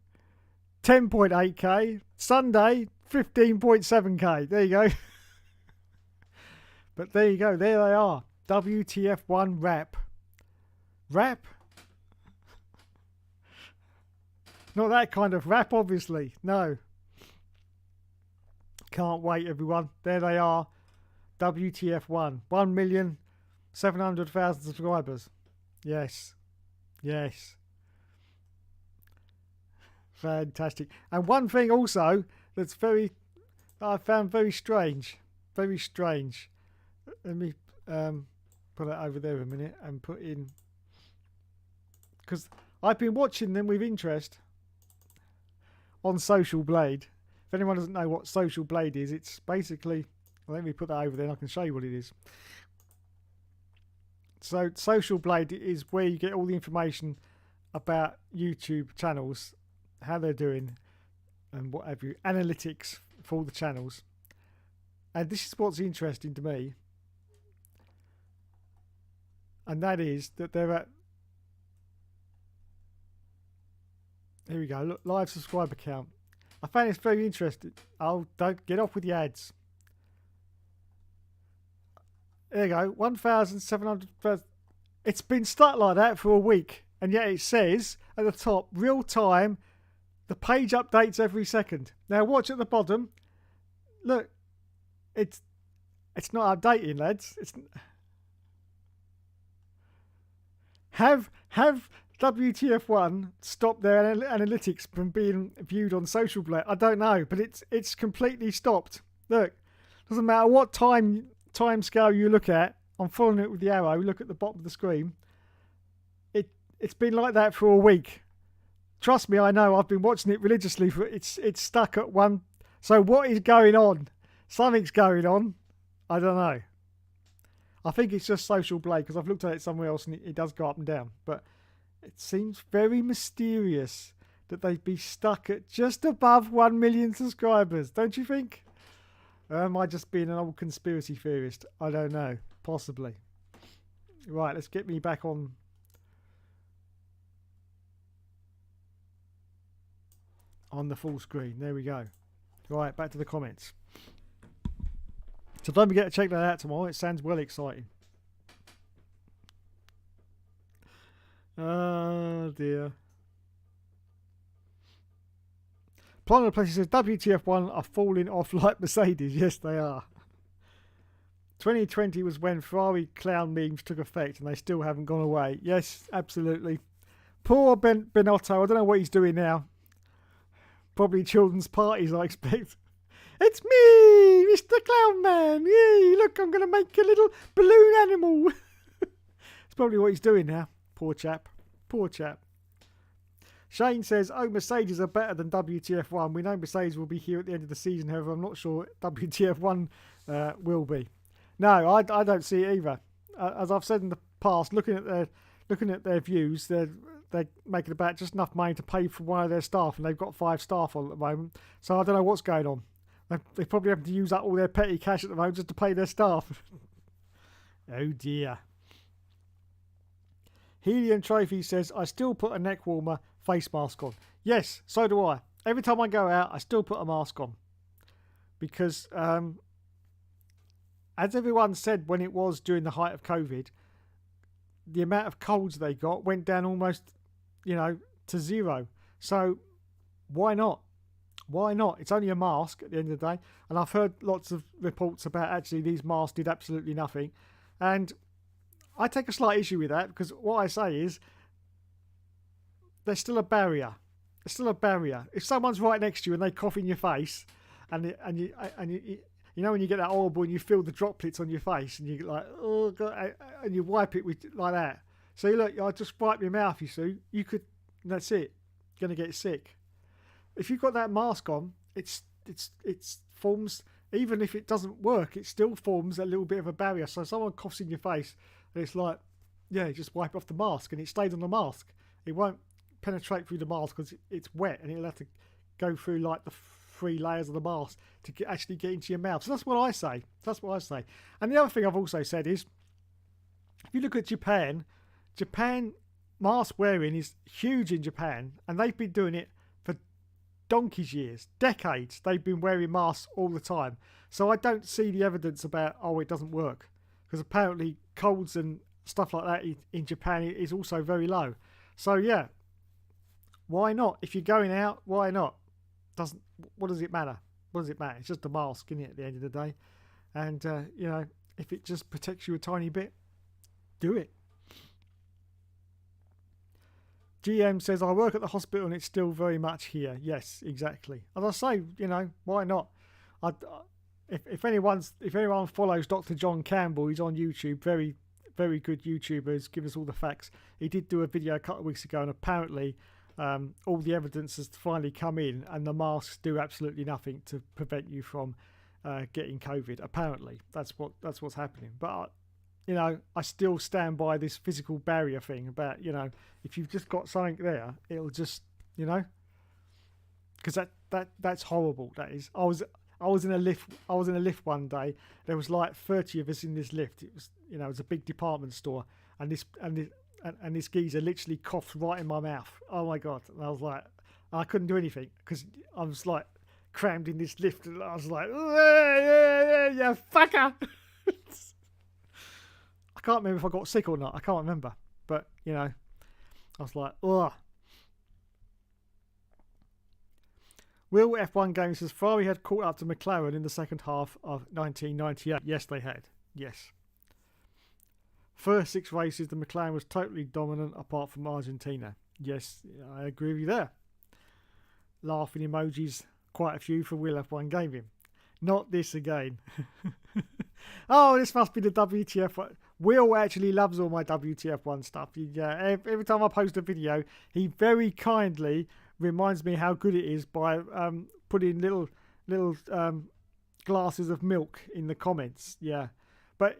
10.8k. Sunday, 15.7k. There you go. But there you go. There they are. WTF1 wrap. Wrap? Not that kind of rap, obviously. No. Can't wait, everyone. There they are. WTF1. 1,700,000 subscribers. Yes. Fantastic. And one thing also that I found very strange. Very strange. Let me put that over there a minute and put in, because I've been watching them with interest on Social Blade. If anyone doesn't know what Social Blade is, it's basically, let me put that over there and I can show you what it is. So Social Blade is where you get all the information about YouTube channels, how they're doing and what have you, analytics for all the channels. And this is what's interesting to me, and that is that they're at, here we go, look, live subscriber count. I found this very interesting. Oh, don't get off with the ads. There you go, 1,700. It's been stuck like that for a week, and yet it says at the top, real time, the page updates every second. Now watch at the bottom. Look, it's not updating, lads. It's have WTF1 stopped their analytics from being viewed on Social Blade? I don't know, but it's completely stopped. Look, doesn't matter what time scale you look at. I'm following it with the arrow. Look at the bottom of the screen. It's been like that for a week. Trust me, I know. I've been watching it religiously. It's stuck at one. So what is going on? Something's going on. I don't know. I think it's just Social Blade, because I've looked at it somewhere else and it does go up and down. But it seems very mysterious that they'd be stuck at just above 1 million subscribers. Don't you think? Or am I just being an old conspiracy theorist? I don't know. Possibly. Right, let's get me back on. on the full screen. There we go. Right, back to the comments. So don't forget to check that out tomorrow. It sounds well exciting. Oh dear. Planet of Places says WTF1 are falling off like Mercedes. Yes, they are. 2020 was when Ferrari clown memes took effect and they still haven't gone away. Yes, absolutely. Poor Benotto. I don't know what he's doing now. Probably children's parties, I expect. It's me, Mr. Clown Man. Yay, look, I'm going to make a little balloon animal. It's probably what he's doing now. Poor chap. Poor chap. Shane says, oh, Mercedes are better than WTF1. We know Mercedes will be here at the end of the season. However, I'm not sure WTF1 will be. No, I don't see it either. As I've said in the past, looking at their views, they're making about just enough money to pay for one of their staff, and they've got 5 staff on at the moment. So I don't know what's going on. They probably have to use up all their petty cash at the moment just to pay their staff. Oh dear. Helium Trophy says, I still put a neck warmer face mask on. Yes, so do I. Every time I go out, I still put a mask on. Because, as everyone said when it was during the height of COVID, the amount of colds they got went down almost, to zero. So, why not? Why not? It's only a mask at the end of the day. And I've heard lots of reports about actually these masks did absolutely nothing. And I take a slight issue with that because what I say is there's still a barrier. There's still a barrier. If someone's right next to you and they cough in your face and you when you get that horrible and you feel the droplets on your face and you're like, oh God, and you wipe it with like that. So look, I just wipe your mouth, you see. You could, that's it. You're going to get sick. If you've got that mask on, it forms, even if it doesn't work, it still forms a little bit of a barrier. So someone coughs in your face, and it's like, yeah, just wipe off the mask, and it stays on the mask. It won't penetrate through the mask because it's wet, and it'll have to go through like the 3 layers of the mask to actually get into your mouth. So that's what I say. That's what I say. And the other thing I've also said is, if you look at Japan mask wearing is huge in Japan, and they've been doing it for donkey's years, decades. They've been wearing masks all the time. So I don't see the evidence about, it doesn't work. Because apparently colds and stuff like that in Japan is also very low. So yeah, why not? If you're going out, why not? What does it matter? What does it matter? It's just a mask, isn't it, at the end of the day? And, if it just protects you a tiny bit, do it. GM says, I work at the hospital and it's still very much here. Yes, exactly. As I say, why not? If anyone follows Dr. John Campbell, he's on YouTube, very, very good YouTuber, he's given us all the facts. He did do a video a couple of weeks ago, and apparently all the evidence has finally come in, and the masks do absolutely nothing to prevent you from getting COVID. Apparently, that's what's happening. But I still stand by this physical barrier thing about, if you've just got something there, it'll just, because that's horrible. That is. I was in a lift one day. There was like 30 of us in this lift. It was, it was a big department store, and this geezer literally coughed right in my mouth. Oh my God. And I was like, I couldn't do anything because I was like crammed in this lift, and I was like, yeah, fucker. I can't remember if I got sick or not. I can't remember. But, I was like, ugh. Will F1 Games says Ferrari had caught up to McLaren in the second half of 1998. Yes, they had. Yes. First 6 races, the McLaren was totally dominant apart from Argentina. Yes, I agree with you there. Laughing emojis, quite a few for Will F1 Gaming. Not this again. Oh, this must be the WTF1. Will actually loves all my WTF1 stuff. Every time I post a video, he very kindly reminds me how good it is by putting little glasses of milk in the comments. Yeah, but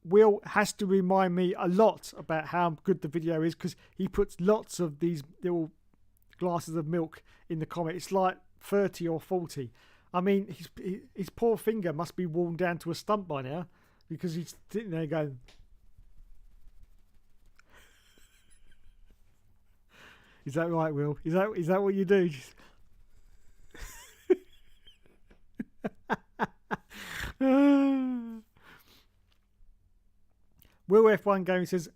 Will has to remind me a lot about how good the video is because he puts lots of these little glasses of milk in the comment. It's like 30 or 40. I mean, his poor finger must be worn down to a stump by now because he's sitting there going. Is that right, Will? Is that what you do? Will F1 Gaming says,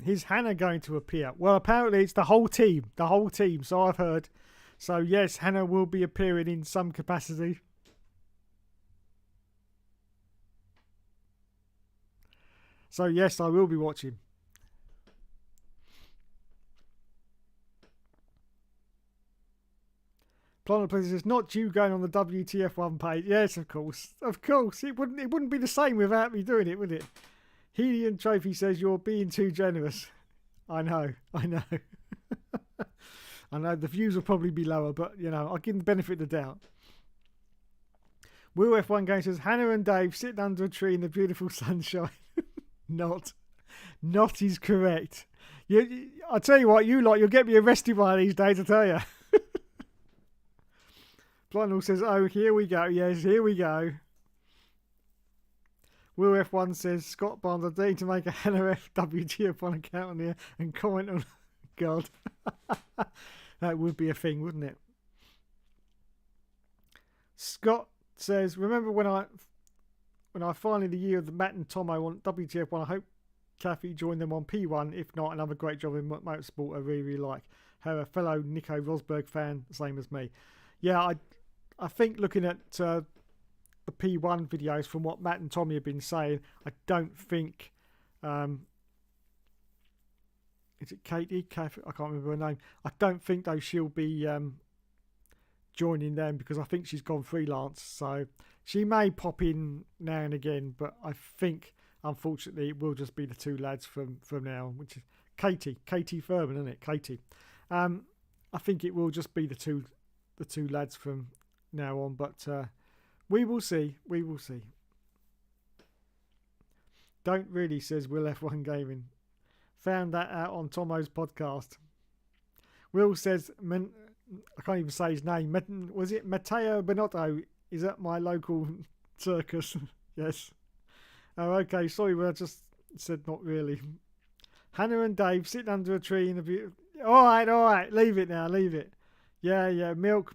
is Hannah going to appear? Well, apparently it's the whole team. The whole team, so I've heard. So, yes, Hannah will be appearing in some capacity. So, yes, I will be watching. Planet Places says, not you going on the WTF1 page. Yes, of course. Of course. It wouldn't be the same without me doing it, would it? Helium Trophy says, you're being too generous. I know. I know, the views will probably be lower, but, I'll give them the benefit of the doubt. Will F1 Game says, Hannah and Dave sitting under a tree in the beautiful sunshine. Not is correct. I tell you what, you'll get me arrested one of these days, I tell you. Blindall says, oh, here we go. Yes, here we go. Will F1 says, Scott Barnes, I need to make a Hannah FWTF1 account on here and comment on... God. That would be a thing, wouldn't it? Scott says, remember when I finally the year of the Matt and Tomo on WTF1, I hope Kathy joined them on P1. If not, another great job in motorsport I really, really like. Her a fellow Nico Rosberg fan, same as me. Yeah, I think looking at the P1 videos from what Matt and Tommy have been saying, I don't think... is it Katie? Kathy? I can't remember her name. I don't think though she'll be joining them because I think she's gone freelance. So she may pop in now and again, but I think unfortunately it will just be the two lads from now, which is Katie Furman, isn't it? Katie. I think it will just be the two lads from now on, but we will see. We will see. Don't really, says Will F1 Gaming. Found that out on Tomo's podcast. Will says, I can't even say his name. Was it Matteo Benotto? Is at my local circus? Yes. Oh, okay. Sorry, but I just said not really. Hannah and Dave sitting under a tree in a view. All right. Leave it now. Leave it. Yeah. Milk.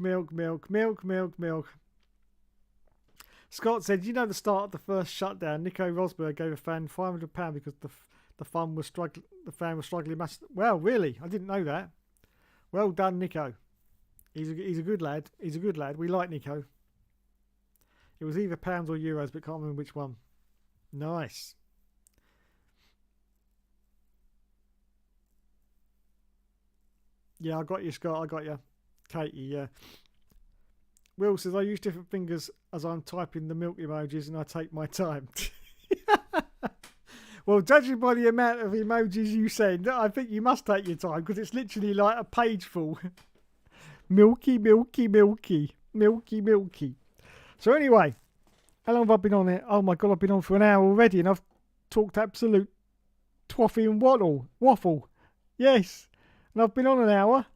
Scott said, the start of the first shutdown, Nico Rosberg gave a fan £500 because the fan was struggling massively. Well, really? I didn't know that. Well done, Nico. He's a good lad. He's a good lad. We like Nico. It was either pounds or euros, but can't remember which one. Nice. Yeah, I got you, Scott. I got you. Katie, yeah. Will says, I use different fingers as I'm typing the milk emojis and I take my time. Well, judging by the amount of emojis you send, I think you must take your time because it's literally like a page full. Milky. So anyway, how long have I been on it? Oh my God, I've been on for an hour already and I've talked absolute twaffy and waffle. Yes, and I've been on an hour.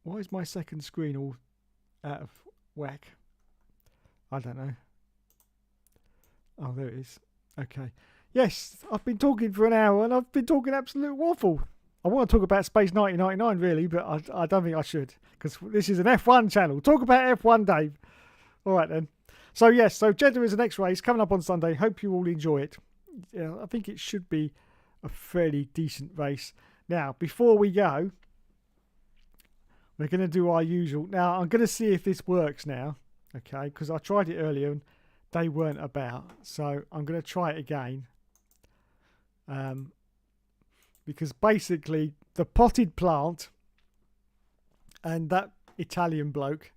Why is my second screen all out of whack? I don't know. Oh, there it is. Okay. Yes, I've been talking for an hour and I've been talking absolute waffle. I want to talk about Space 1999 really, but I don't think I should because this is an F1 channel. Talk about F1, Dave. All right then. So yes, so Jeddah is the next race coming up on Sunday. Hope you all enjoy it. Yeah, I think it should be a fairly decent race. Now, before we go, we're going to do our usual. Now, I'm going to see if this works now, okay, because I tried it earlier and they weren't about. So I'm going to try it again. Because basically the potted plant and that Italian bloke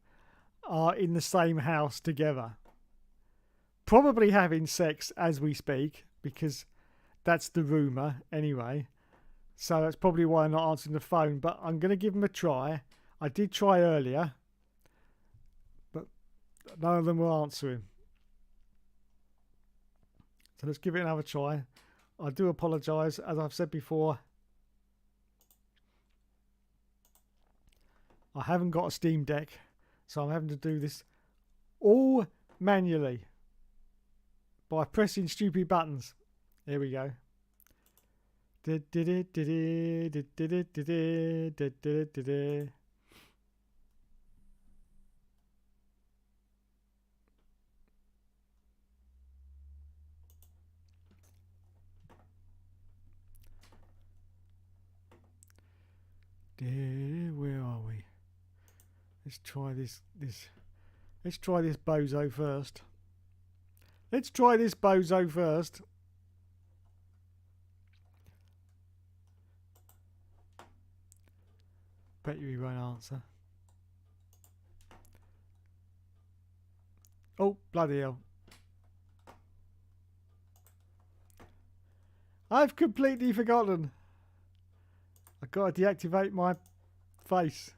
are in the same house together. Probably having sex as we speak, because that's the rumour anyway. So that's probably why I'm not answering the phone, but I'm going to give them a try. I did try earlier, but none of them were answering. So let's give it another try. I do apologise, as I've said before. I haven't got a Steam Deck, so I'm having to do this all manually by pressing stupid buttons. Here we go. Where are we? Let's try this. Let's try this bozo first. Bet you he won't answer. Oh, bloody hell. I've completely forgotten. I've got to deactivate my face.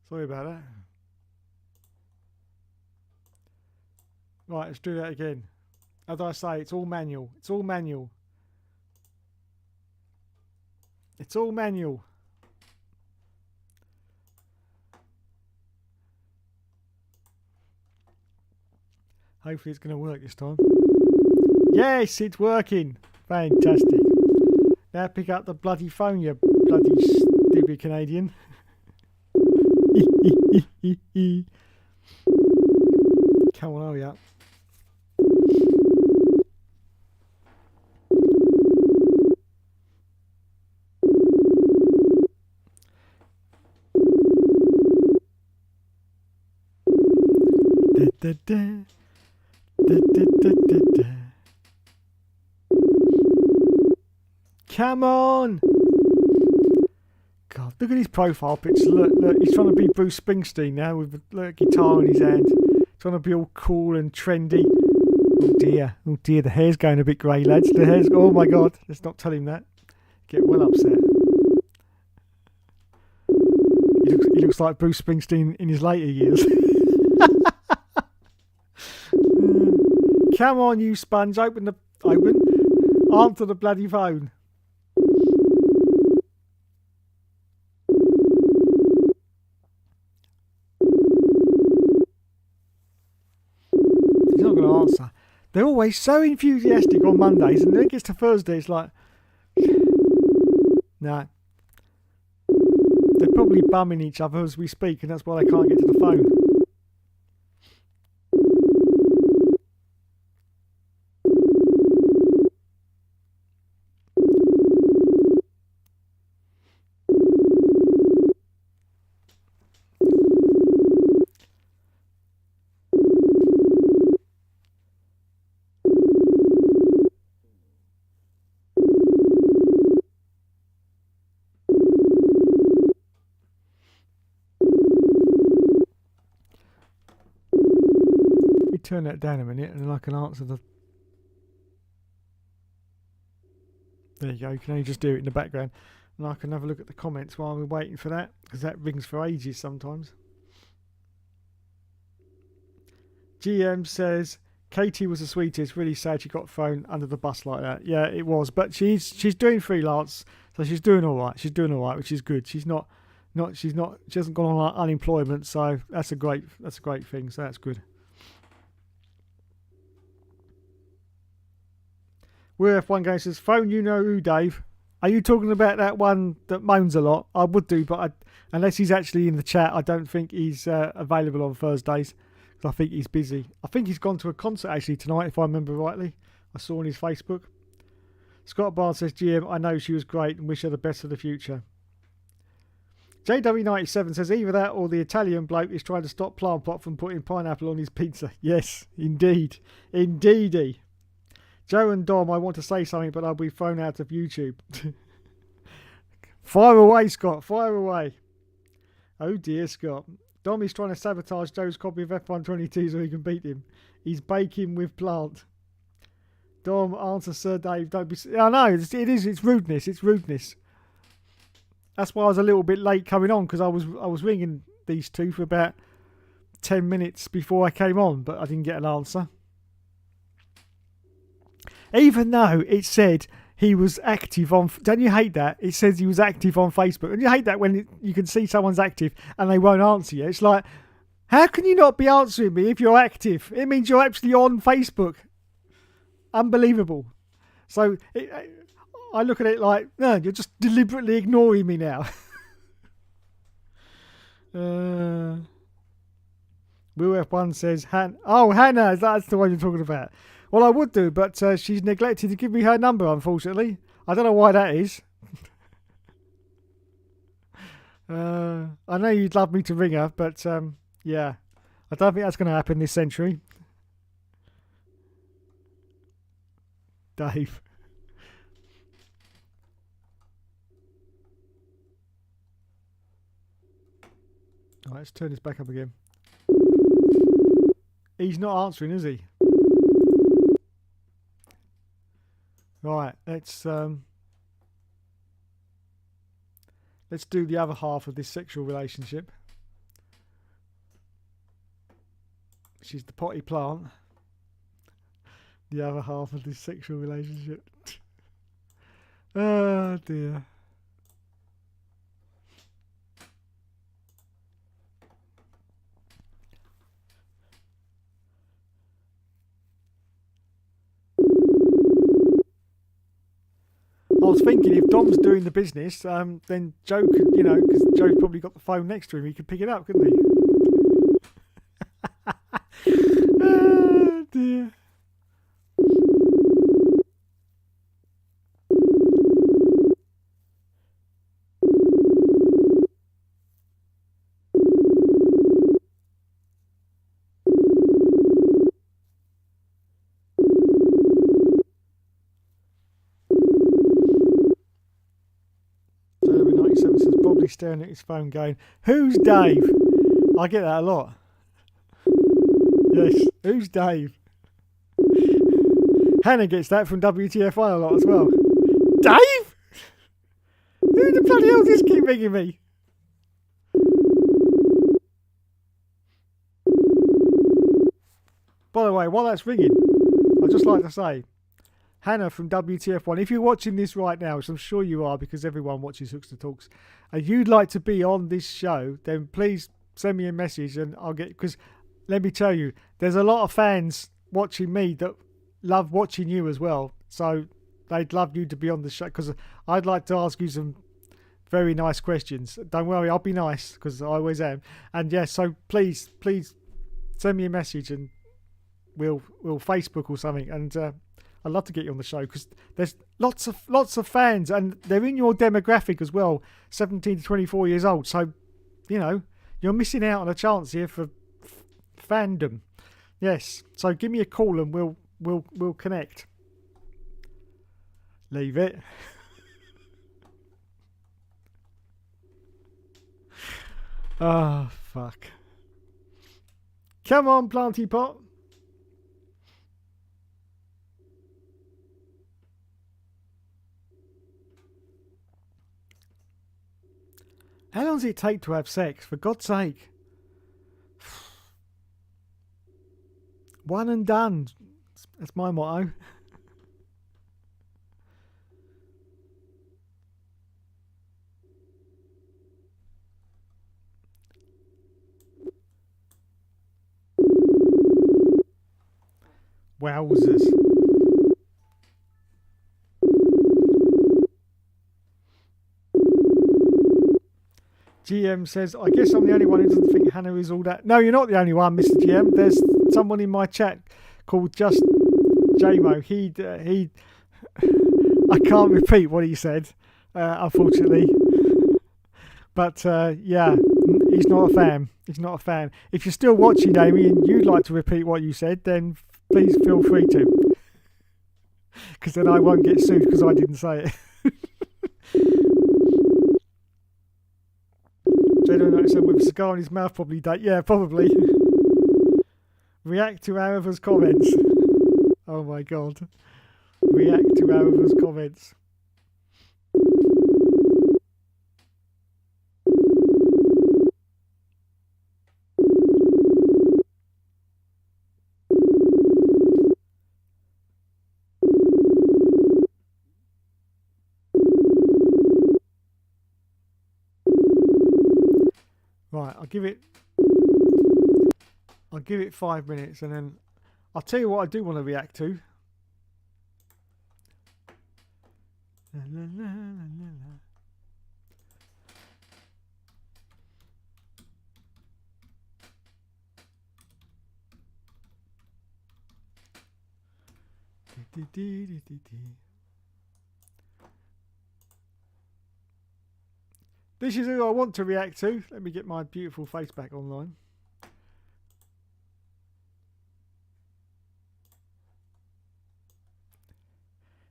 Sorry about that. Right, let's do that again. As I say, it's all manual. Hopefully it's going to work this time. Yes, it's working. Fantastic. Now pick up the bloody phone, you bloody stupid Canadian. Come on, hurry up. Da, da, da. Da, da, da, da, da. Come on! God, look at his profile picture. Look, he's trying to be Bruce Springsteen now with a guitar in his hand. Trying to be all cool and trendy. Oh dear, the hair's going a bit grey, lads. Oh my God, let's not tell him that. Get well upset. He looks like Bruce Springsteen in his later years. Come on, you sponge, open. Answer the bloody phone. He's not going to answer. They're always so enthusiastic on Mondays, and then it gets to Thursday, it's like, no. They're probably bumming each other as we speak, and that's why they can't get to the phone. Turn that down a minute and then I can answer the... There you go, can only just do it in the background and I can have a look at the comments while we're waiting for that, because that rings for ages sometimes. GM says Katie was the sweetest, really sad she got thrown under the bus like that. Yeah, it was, but she's doing freelance, so she's doing all right, which is good. She hasn't gone on unemployment, so that's a great thing, so that's good. We're F1 Game says, phone you know who, Dave. Are you talking about that one that moans a lot? I would do, but unless he's actually in the chat, I don't think he's available on Thursdays, because I think he's busy. I think he's gone to a concert actually tonight, if I remember rightly. I saw on his Facebook. Scott Barnes says, GM, I know she was great and wish her the best for the future. JW97 says, either that or the Italian bloke is trying to stop Plant Pot from putting pineapple on his pizza. Yes, indeed. Indeedy. Joe and Dom, I want to say something, but I'll be thrown out of YouTube. Fire away, Scott. Fire away. Oh dear, Scott. Dom is trying to sabotage Joe's copy of F122 so he can beat him. He's baking with Plant. Dom, answer Sir Dave. Don't be... I know, it's rudeness. It's rudeness. That's why I was a little bit late coming on, because I was ringing these two for about 10 minutes before I came on, but I didn't get an answer. Even though it said he was active on... Don't you hate that? It says he was active on Facebook. And you hate that when you can see someone's active and they won't answer you. It's like, how can you not be answering me if you're active? It means you're actually on Facebook. Unbelievable. So I look at it like, no, you're just deliberately ignoring me now. Will F1 says, Hannah, that's the one you're talking about. Well, I would do, but she's neglected to give me her number, unfortunately. I don't know why that is. I know you'd love me to ring her, but yeah, I don't think that's going to happen this century. Dave. Right, let's turn this back up again. He's not answering, is he? Right, let's do the other half of this sexual relationship. Which is the potty plant. The other half of this sexual relationship. Oh dear. I was thinking if Dom's doing the business, then Joe could, because Joe's probably got the phone next to him, he could pick it up, couldn't he? Oh dear. Probably staring at his phone going, "Who's Dave?" I get that a lot. Yes, who's Dave? Hannah gets that from WTFI a lot as well. Dave? Who the bloody hell does keep ringing me? By the way, while that's ringing, I'd just like to say, Hannah from WTF1, if you're watching this right now, which I'm sure you are because everyone watches Hookster Talks, and you'd like to be on this show, then please send me a message and I'll get, because let me tell you, there's a lot of fans watching me that love watching you as well. So they'd love you to be on the show because I'd like to ask you some very nice questions. Don't worry, I'll be nice because I always am. And yes, so please send me a message and we'll Facebook or something. And I'd love to get you on the show because there's lots of fans and they're in your demographic as well, 17 to 24 years old. So, you're missing out on a chance here for fandom. Yes. So give me a call and we'll connect. Leave it. Oh, fuck. Come on, Planty Pot. How long does it take to have sex? For God's sake. One and done. That's my motto. Wowzers. GM says, I guess I'm the only one who doesn't think Hannah is all that. No, you're not the only one, Mr. GM. There's someone in my chat called Just JMO. He I can't repeat what he said, unfortunately. But yeah, he's not a fan. He's not a fan. If you're still watching, Amy, and you'd like to repeat what you said, then please feel free to. Because then I won't get sued because I didn't say it. With a cigar in his mouth, probably. Yeah, probably. React to Arava's comments. Oh my god. React to Arava's comments. Right, I'll give it 5 minutes and then I'll tell you what I do want to react to. La, la, la, la, la. This is who I want to react to. Let me get my beautiful face back online.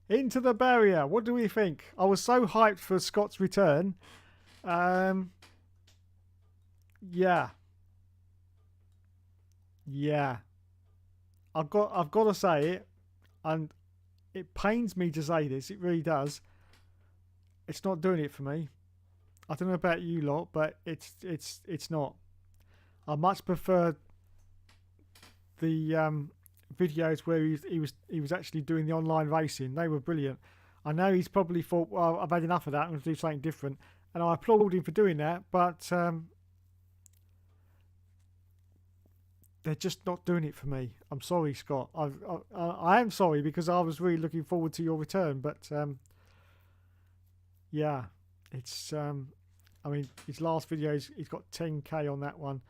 Into the Barrier. What do we think? I was so hyped for Scott's return. Yeah. I've got to say it, and it pains me to say this. It really does. It's not doing it for me. I don't know about you lot, but it's not. I much prefer the videos where he was actually doing the online racing. They were brilliant. I know he's probably thought, well, I've had enough of that. I'm going to do something different, and I applaud him for doing that. But they're just not doing it for me. I'm sorry, Scott. I am sorry, because I was really looking forward to your return. But yeah, it's I mean, his last videos, he's got 10k on that one.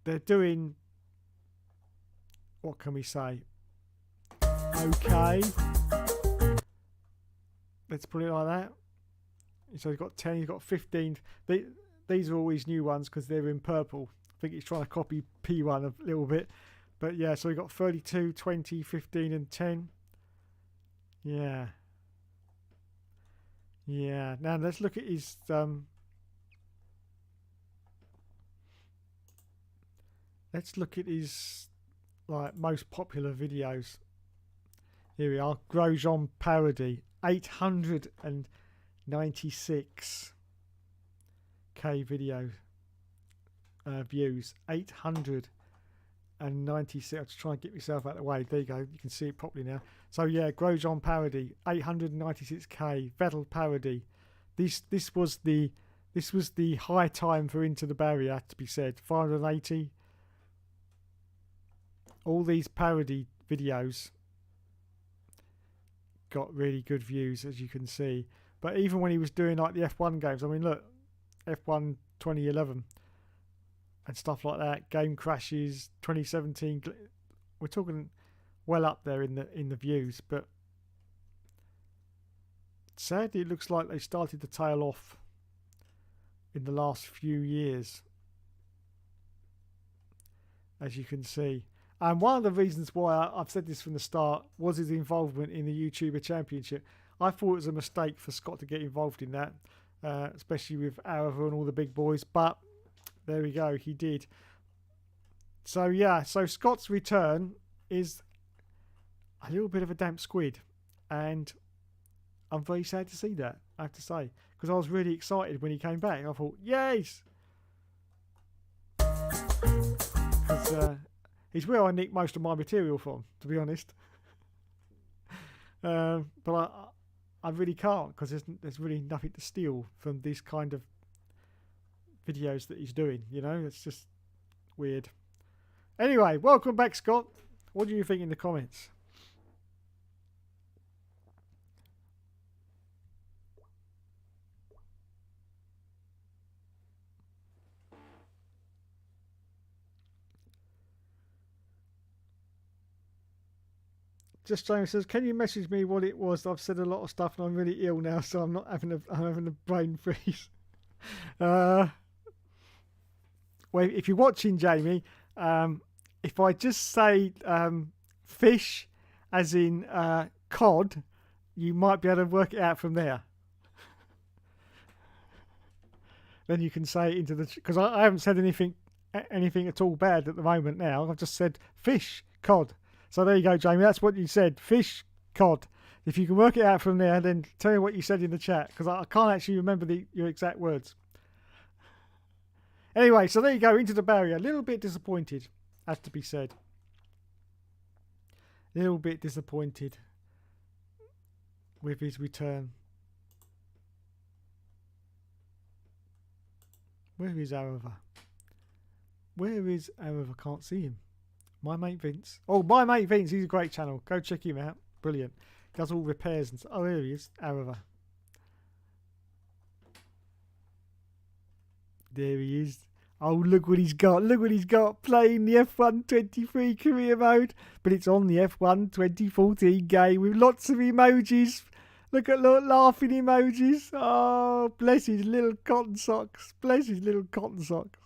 They're doing, what can we say? Okay, let's put it like that. So he's got 10, he's got 15. These are all his new ones because they're in purple. I think he's trying to copy P1 a little bit. But yeah, so we got 32, 20, 15 and 10. Yeah. Yeah. Now let's look at his like most popular videos. Here we are. Grosjean parody. 896k video views. 896. I'll just try and get myself out of the way. There you go. You can see it properly now. So yeah, Grosjean parody. 896k. Vettel parody. This was the high time for Into the Barrier, to be said. 580. All these parody videos got really good views, as you can see. But even when he was doing like the F1 games, I mean, look, F1 2011 and stuff like that, game crashes 2017, we're talking well up there in the views. But sadly, it looks like they started to tail off in the last few years, as you can see. And one of the reasons why I've said this from the start was his involvement in the YouTuber Championship. I thought it was a mistake for Scott to get involved in that, especially with Arava and all the big boys. But there we go, he did. So yeah, so Scott's return is a little bit of a damp squid. And I'm very sad to see that, I have to say. Because I was really excited when he came back. I thought, yes! Because he's where I nick most of my material from, to be honest. But I really can't, because there's really nothing to steal from this kind of videos that he's doing, you know? It's just weird. Anyway, welcome back, Scott. What do you think in the comments? Just James says, can you message me what it was? I've said a lot of stuff and I'm really ill now, so I'm having a brain freeze. Well, if you're watching, Jamie, if I just say fish, as in cod, you might be able to work it out from there. Then you can say it into the, because I haven't said anything at all bad at the moment. Now I've just said fish, cod. So there you go, Jamie. That's what you said. Fish, cod. If you can work it out from there, then tell me what you said in the chat, because I can't actually remember your exact words. Anyway, so there you go. Into the Barrier. A little bit disappointed, has to be said. A little bit disappointed with his return. Where is Arava? Where is Arava? Can't see him. My Mate Vince. Oh, My Mate Vince. He's a great channel. Go check him out. Brilliant. Does all repairs and stuff. Oh, there he is. Arava. There he is. Oh, look what he's got. Look what he's got. Playing the F1 23 career mode. But it's on the F1 2014 game with lots of emojis. Look at laughing emojis. Oh, bless his little cotton socks. Bless his little cotton socks.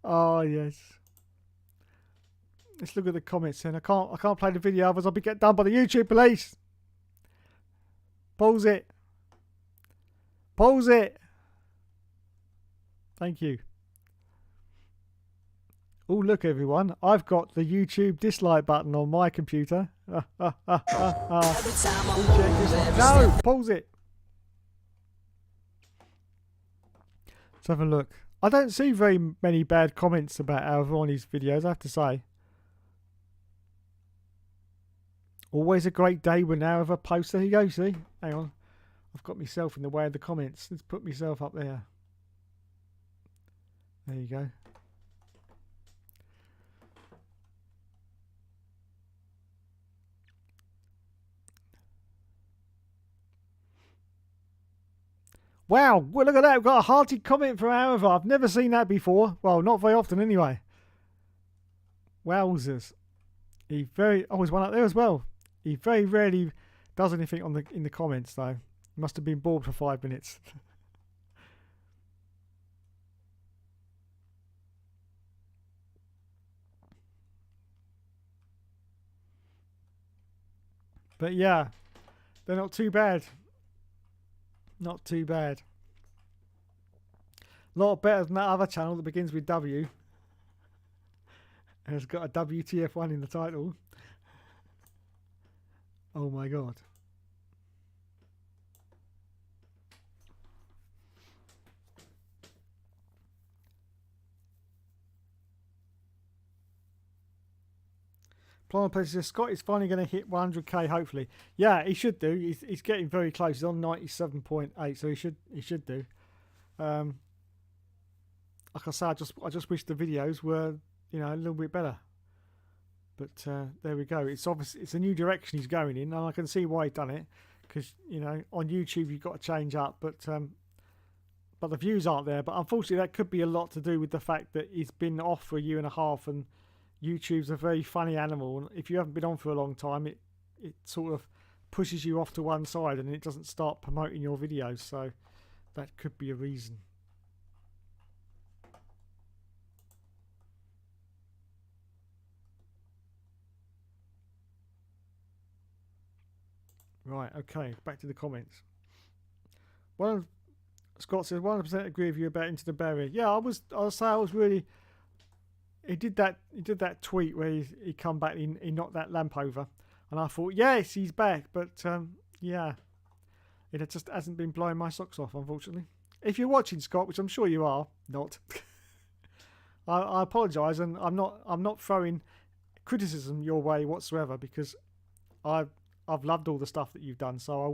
Oh, yes. Let's look at the comments then. I can't play the video, otherwise I'll be get done by the YouTube police. Pause it. Pause it. Thank you. Oh, look, everyone. I've got the YouTube dislike button on my computer. No, pause it. Let's have a look. I don't see very many bad comments about Alvaroni's videos, I have to say. Always a great day when Alva posts. There you go, see? Hang on. I've got myself in the way of the comments. Let's put myself up there. There you go. Wow, well, look at that. We've got a hearty comment from Alva. I've never seen that before. Well, not very often anyway. Wowzers. He's one up there as well. He very rarely does anything in the comments though. He must have been bored for 5 minutes. But yeah, they're not too bad. Not too bad. A lot better than that other channel that begins with W. And it's got a WTF1 in the title. Oh my god. Plumber Place says Scott is finally going to hit 100k. Hopefully, yeah, he should do. He's getting very close. He's on 97.8, so he should do. Like I say, I just wish the videos were a little bit better. But there we go. It's obviously it's a new direction he's going in, and I can see why he's done it. Because on YouTube you've got to change up, but the views aren't there. But unfortunately, that could be a lot to do with the fact that he's been off for a year and a half, and YouTube's a very funny animal, and if you haven't been on for a long time, it sort of pushes you off to one side and it doesn't start promoting your videos, so that could be a reason. Right, okay, back to the comments. Scott says 100% agree with you about Into the Barrier. Yeah, I was really. He did that tweet where he come back and he knocked that lamp over, and I thought, yes, he's back. But yeah, it just hasn't been blowing my socks off, unfortunately. If you're watching, Scott, which I'm sure you are, not. I apologise, and I'm not throwing criticism your way whatsoever, because I've loved all the stuff that you've done, so I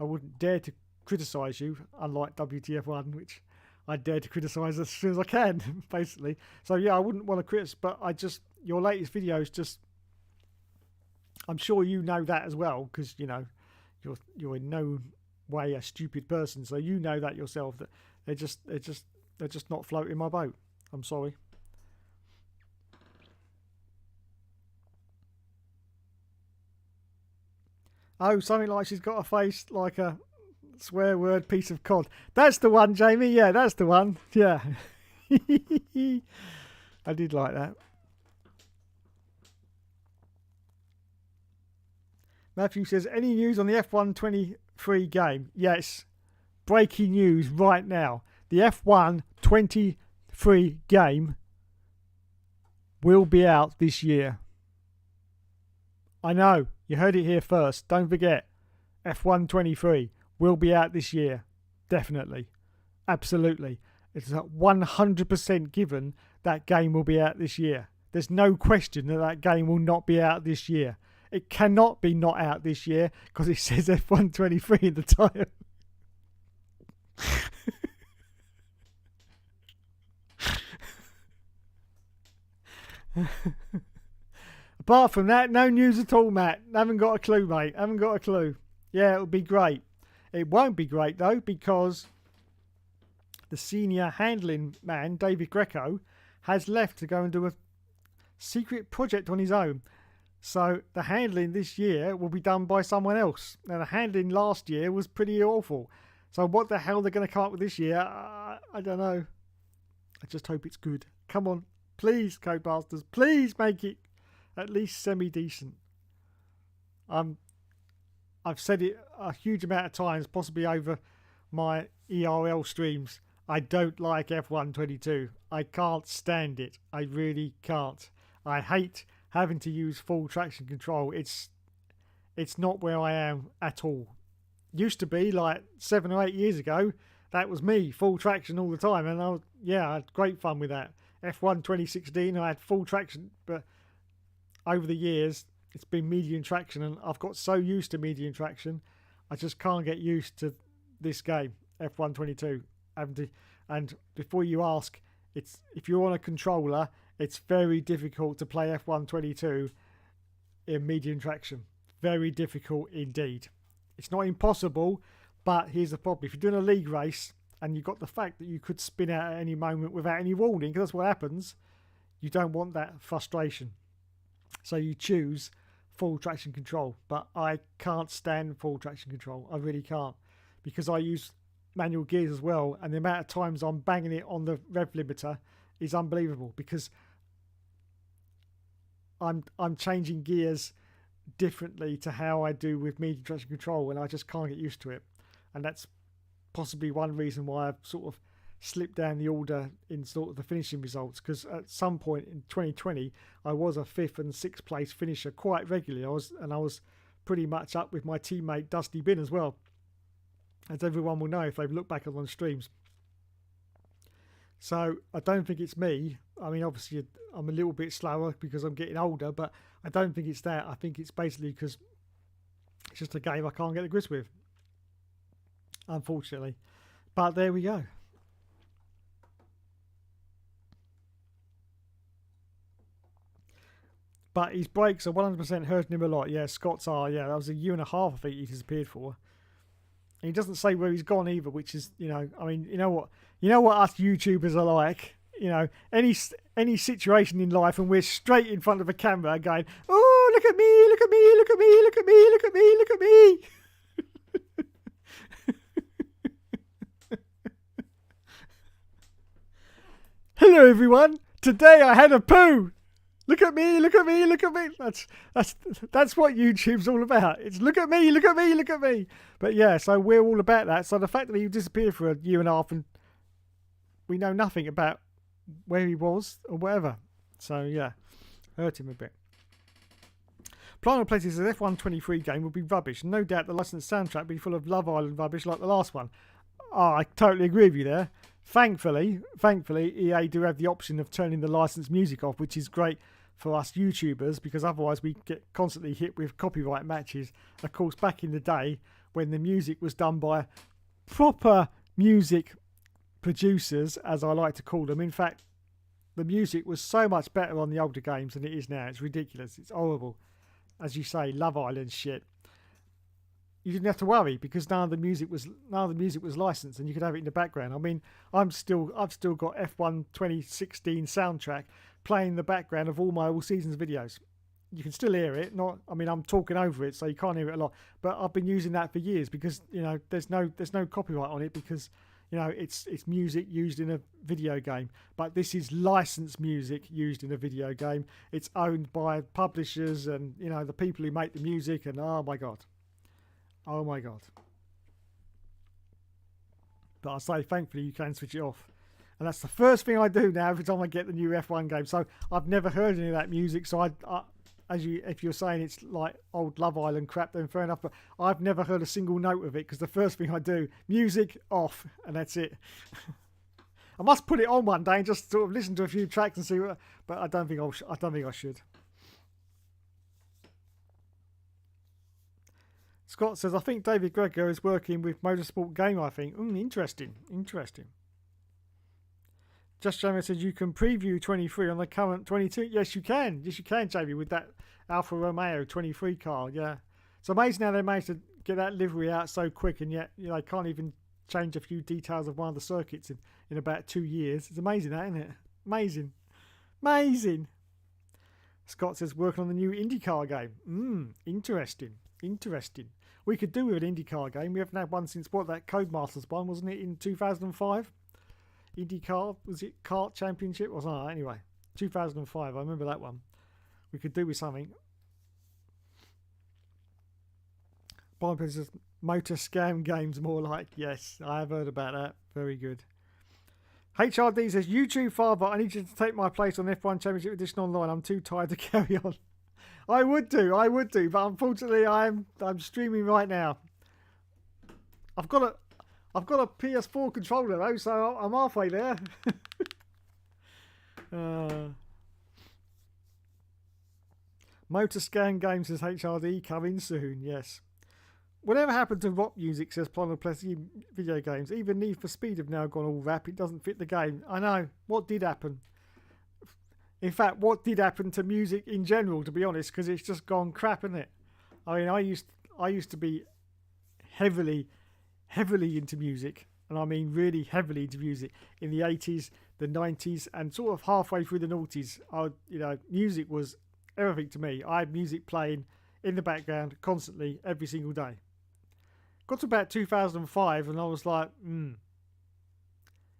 wouldn't dare to criticise you, unlike WTF1, which I dare to criticise as soon as I can, basically. So yeah, I wouldn't want to criticise, but your latest videos just, I'm sure you know that as well, because you're in no way a stupid person, so you know that yourself, that they're just not floating my boat. I'm sorry. Oh, something like she's got a face like a swear word piece of cod. That's the one, Jamie. Yeah, that's the one. Yeah. I did like that. Matthew says, any news on the F1 23 game? Yes. Breaking news right now. The F1 23 game will be out this year. I know. You heard it here first. Don't forget. F1 23 will be out this year. Definitely. Absolutely. It's a 100% given that game will be out this year. There's no question that game will not be out this year. It cannot be not out this year because it says F1 23 in the title. Apart from that, no news at all, Matt. Haven't got a clue, mate. Haven't got a clue. Yeah, it'll be great. It won't be great, though, because the senior handling man, David Greco, has left to go and do a secret project on his own. So the handling this year will be done by someone else. Now, the handling last year was pretty awful. So what the hell they're going to come up with this year, I don't know. I just hope it's good. Come on, please, Codemasters, please make it at least semi-decent. I've said it a huge amount of times, possibly over my ERL streams. I don't like F122. I can't stand it. I really can't. I hate having to use full traction control. It's not where I am at all. Used to be like 7 or 8 years ago. That was me, full traction all the time, and I had great fun with that. F1 2016, I had full traction, but over the years it's been medium traction, and I've got so used to medium traction, I just can't get used to this game, F1 22. And before you ask, if you're on a controller, it's very difficult to play F1 22 in medium traction. Very difficult indeed. It's not impossible, but here's the problem. If you're doing a league race and you've got the fact that you could spin out at any moment without any warning, because that's what happens, you don't want that frustration. So you choose full traction control. But I can't stand full traction control. I really can't. Because I use manual gears as well, and the amount of times I'm banging it on the rev limiter is unbelievable, because I'm changing gears differently to how I do with medium traction control, and I just can't get used to it. And that's possibly one reason why I've sort of slipped down the order in sort of the finishing results, because at some point in 2020 I was a 5th and 6th place finisher quite regularly. I was pretty much up with my teammate Dusty Bin as well, as everyone will know if they've looked back on the streams. So I don't think it's me. I mean, obviously I'm a little bit slower because I'm getting older, but I don't think it's that. I think it's basically because it's just a game I can't get the grip with, unfortunately. But there we go. But his brakes are 100% hurting him a lot. Yeah, Scott's are. Yeah, that was a year and a half I think he disappeared for. And he doesn't say where he's gone either, which is, I mean, you know what us YouTubers are like. Any situation in life, and we're straight in front of a camera going, oh, look at me, look at me, look at me, look at me, look at me, look at me. Hello everyone. Today I had a poo. Look at me, look at me, look at me. That's what YouTube's all about. It's look at me, look at me, look at me. But yeah, so we're all about that. So the fact that he disappeared for a year and a half and we know nothing about where he was or whatever. So yeah, hurt him a bit. Plan of Places as F123 game would be rubbish. No doubt the licensed soundtrack would be full of Love Island rubbish like the last one. Oh, I totally agree with you there. Thankfully, EA do have the option of turning the licensed music off, which is great for us YouTubers, because otherwise we get constantly hit with copyright matches. Of course, back in the day when the music was done by proper music producers, as I like to call them. In fact, the music was so much better on the older games than it is now. It's ridiculous. It's horrible. As you say, Love Island shit. You didn't have to worry because none of the music was licensed, and you could have it in the background. I mean, I've still got F1 2016 soundtrack playing in the background of all my All Seasons videos. You can still hear it. I'm talking over it, so you can't hear it a lot. But I've been using that for years because there's no copyright on it, because it's music used in a video game. But this is licensed music used in a video game. It's owned by publishers and the people who make the music. And oh my god. But I say, thankfully, you can switch it off. And that's the first thing I do now every time I get the new F1 game. So I've never heard any of that music. So if you're saying it's like old Love Island crap, then fair enough. But I've never heard a single note of it, because the first thing I do, music off, and that's it. I must put it on one day and just sort of listen to a few tracks and see what. But I don't think I should. Scott says, I think David Greco is working with Motorsport Game, I think. Interesting. Just Jamie says, you can preview 23 on the current 22. Yes, you can. Yes, you can, Jamie, with that Alfa Romeo 23 car. Yeah. It's amazing how they managed to get that livery out so quick, and yet they can't even change a few details of one of the circuits in about 2 years. It's amazing, that, isn't it? Amazing. Amazing. Scott says, working on the new IndyCar game. Interesting. Interesting. We could do with an IndyCar game. We haven't had one since, that Codemasters one, wasn't it, in 2005? IndyCar, was it Kart Championship or something? Anyway, 2005, I remember that one. We could do with something. Bible says, motor scam games more like. Yes, I have heard about that. Very good. HRD says, YouTube father, I need you to take my place on F1 Championship Edition Online. I'm too tired to carry on. I would do, but unfortunately I'm streaming right now. I've got a PS4 controller though, so I'm halfway there. Motor Scan Games says HRD, coming soon, yes. Whatever happened to rock music, says Plonner Plessy, video games? Even Need for Speed have now gone all rap. It doesn't fit the game. I know. What did happen? In fact, what did happen to music in general, to be honest, because it's just gone crap, isn't it? I mean, I used to be heavily into music, and I mean really heavily into music in the 80s, the 90s, and sort of halfway through the noughties. Music was everything to me. I had music playing in the background constantly every single day. Got to about 2005 and I was like, I'm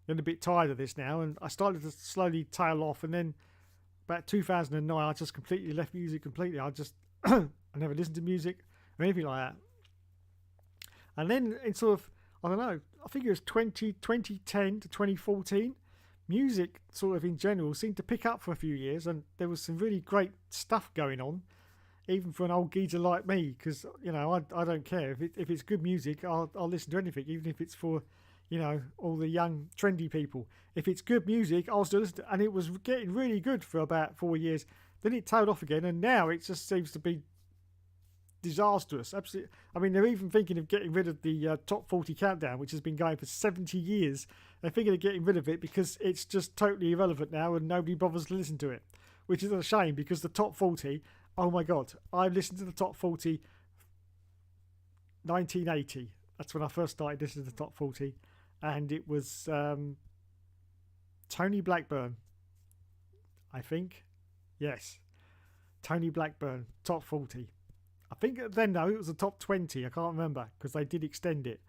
a bit tired of this now, and I started to slowly tail off, and then about 2009 I just completely left music completely. I never listened to music or anything like that. And then in sort of, I don't know, I think it was 2010 to 2014, music sort of in general seemed to pick up for a few years, and there was some really great stuff going on, even for an old geezer like me, because, I don't care. If it's good music, I'll listen to anything, even if it's for, all the young, trendy people. If it's good music, I'll still listen to it. And it was getting really good for about 4 years. Then it tailed off again, and now it just seems to be disastrous. Absolutely. I mean, they're even thinking of getting rid of the Top 40 Countdown, which has been going for 70 years. They're thinking of getting rid of it because it's just totally irrelevant now, and nobody bothers to listen to it, which is a shame, because the Top 40... Oh my God, I listened to the Top 40 1980. That's when I first started listening to the Top 40. And it was Tony Blackburn, I think. Yes, Tony Blackburn, Top 40. I think then, no, it was the Top 20. I can't remember because they did extend it.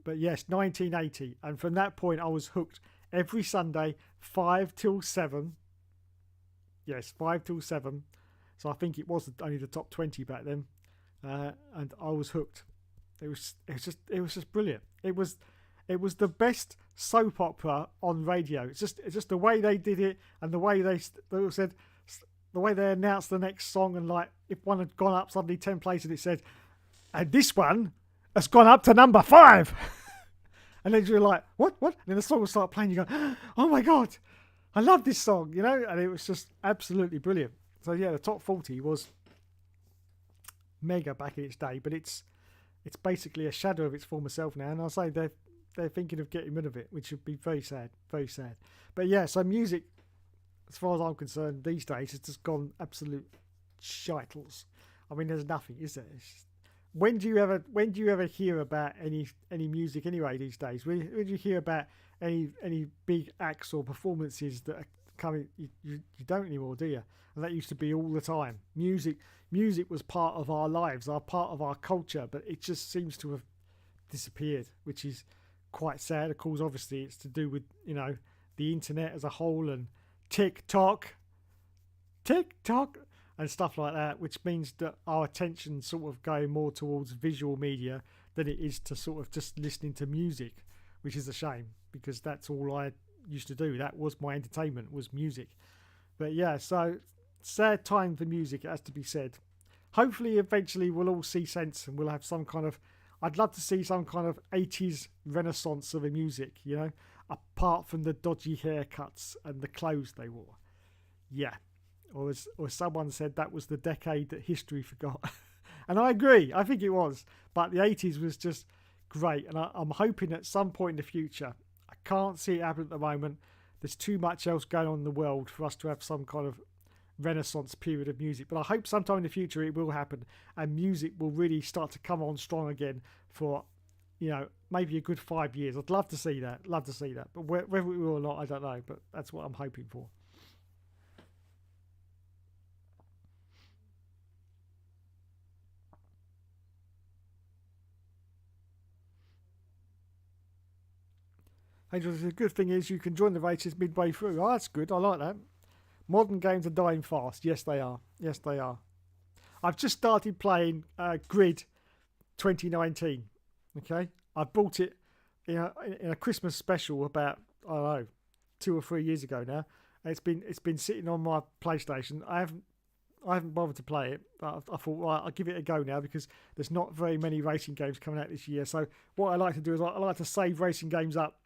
But yes, 1980. And from that point, I was hooked every Sunday, 5 till 7. Yes, 5 till 7. So I think it was only the top 20 back then, and I was hooked. It was just brilliant. It was the best soap opera on radio. It's just the way they did it, and the way they said, the way they announced the next song, and like if one had gone up suddenly 10 places, it said, and this one has gone up to number 5, and then you're like, what? And then the song will start playing. You go, oh my God, I love this song, and it was just absolutely brilliant. So yeah, the Top 40 was mega back in its day, but it's basically a shadow of its former self now, and I'll say they're thinking of getting rid of it, which would be very sad, very sad. But yeah, so music, as far as I'm concerned, these days has just gone absolute shitles. I mean, there's nothing, is there? When do you ever hear about any music anyway these days? When do you hear about any big acts or performances that are coming? You don't anymore, do you? And that used to be all the time. Music was part of our lives, part of our culture, but it just seems to have disappeared, which is quite sad. Of course, obviously, it's to do with the internet as a whole, and TikTok, and stuff like that, which means that our attention's sort of going more towards visual media than it is to sort of just listening to music, which is a shame, because that's all I used to do. That was my entertainment, was music. But yeah, so sad time for music, it has to be said. Hopefully eventually we'll all see sense, and we'll have some kind of, I'd love to see some kind of 80s renaissance of the music, apart from the dodgy haircuts and the clothes they wore. Yeah, or someone said, that was the decade that history forgot. And I agree, I think it was, but the 80s was just great, and I'm hoping at some point in the future, I can't see it happen at the moment, there's too much else going on in the world for us to have some kind of renaissance period of music, but I hope sometime in the future it will happen, and music will really start to come on strong again for, maybe a good 5 years. I'd love to see that. Love to see that. But whether it will or not, I don't know. But that's what I'm hoping for. Angel, the good thing is you can join the races midway through. Oh, that's good. I like that. Modern games are dying fast. Yes, they are. Yes, they are. I've just started playing Grid 2019. Okay, I bought it in a Christmas special about, I don't know, 2 or 3 years ago now. And it's been sitting on my PlayStation. I haven't bothered to play it. But I thought, right, I'll give it a go now because there's not very many racing games coming out this year. So what I like to do is I like to save racing games up.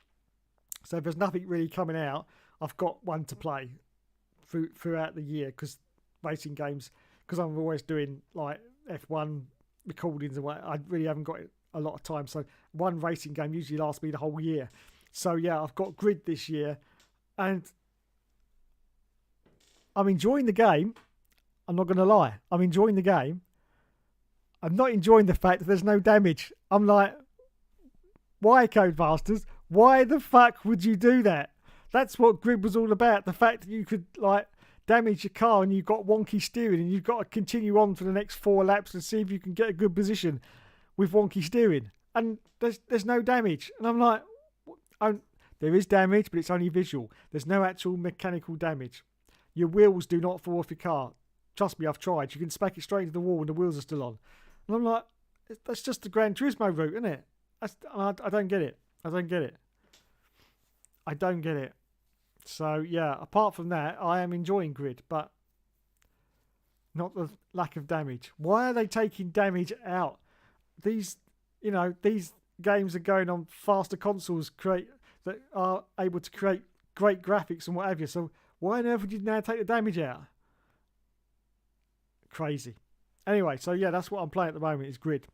So if there's nothing really coming out, I've got one to play throughout the year, because racing games, because I'm always doing like F1 recordings and what, I really haven't got a lot of time. So one racing game usually lasts me the whole year. So yeah, I've got Grid this year, and I'm enjoying the game. I'm not going to lie. I'm enjoying the game. I'm not enjoying the fact that there's no damage. I'm like, why, Codemasters? Why the fuck would you do that? That's what Grid was all about. The fact that you could like damage your car and you've got wonky steering and you've got to continue on for the next 4 laps and see if you can get a good position with wonky steering. And there's no damage. And I'm like, there is damage, but it's only visual. There's no actual mechanical damage. Your wheels do not fall off your car. Trust me, I've tried. You can smack it straight into the wall and the wheels are still on. And I'm like, that's just the Gran Turismo route, isn't it? I don't get it. I don't get it. I don't get it. So, yeah, apart from that, I am enjoying Grid, but not the lack of damage. Why are they taking damage out? These games are going on faster consoles that are able to create great graphics and what have you. So why on earth would you now take the damage out? Crazy. Anyway, so yeah, that's what I'm playing at the moment is Grid.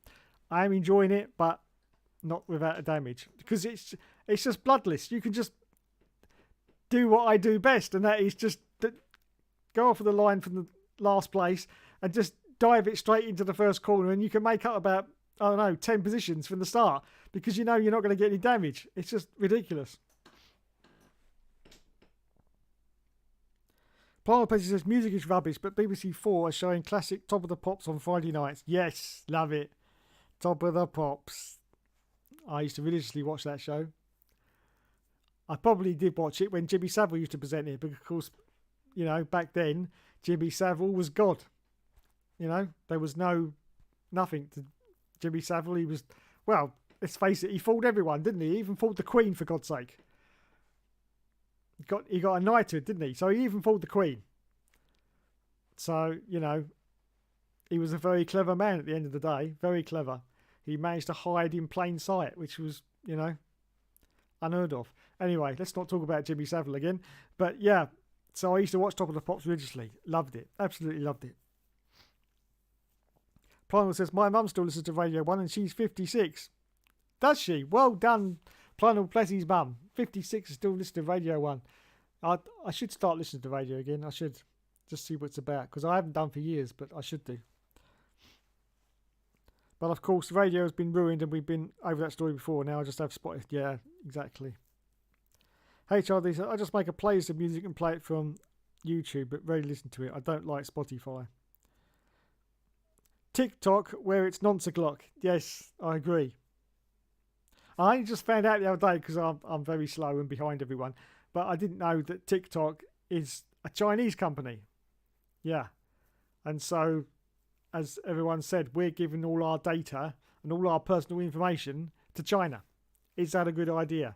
I am enjoying it, but not without a damage, because it's just bloodless. You can just do what I do best, and that is just go off of the line from the last place and just dive it straight into the first corner, and you can make up about, I don't know, 10 positions from the start, because you know you're not going to get any damage. It's just ridiculous. Primal Petty says music is rubbish, but BBC4 are showing classic Top of the Pops on Friday nights. Yes, love it. Top of the Pops. I used to religiously watch that show. I probably did watch it when Jimmy Savile used to present it, because of course, back then Jimmy Savile was God. There was nothing to Jimmy Savile. He was, well, let's face it, he fooled everyone, didn't he? He even fooled the Queen, for God's sake. He got a knighthood, didn't he? So he even fooled the Queen. So, he was a very clever man at the end of the day. Very clever. He managed to hide in plain sight, which was, unheard of. Anyway, let's not talk about Jimmy Savile again. But yeah, so I used to watch Top of the Pops religiously. Loved it. Absolutely loved it. Primal says, my mum still listens to Radio 1 and she's 56. Does she? Well done, Primal Plessy's mum. 56 is still listening to Radio 1. I should start listening to radio again. I should just see what it's about, because I haven't done for years, but I should do. But of course, the radio has been ruined, and we've been over that story before. Now I just have Spotify. Yeah, exactly. HRD said, I just make a playlist of music and play it from YouTube, but rarely listen to it. I don't like Spotify. TikTok, where it's nonce o'clock. Yes, I agree. I only just found out the other day, because I'm very slow and behind everyone, but I didn't know that TikTok is a Chinese company. Yeah. And so, as everyone said, we're giving all our data and all our personal information to China. Is that a good idea?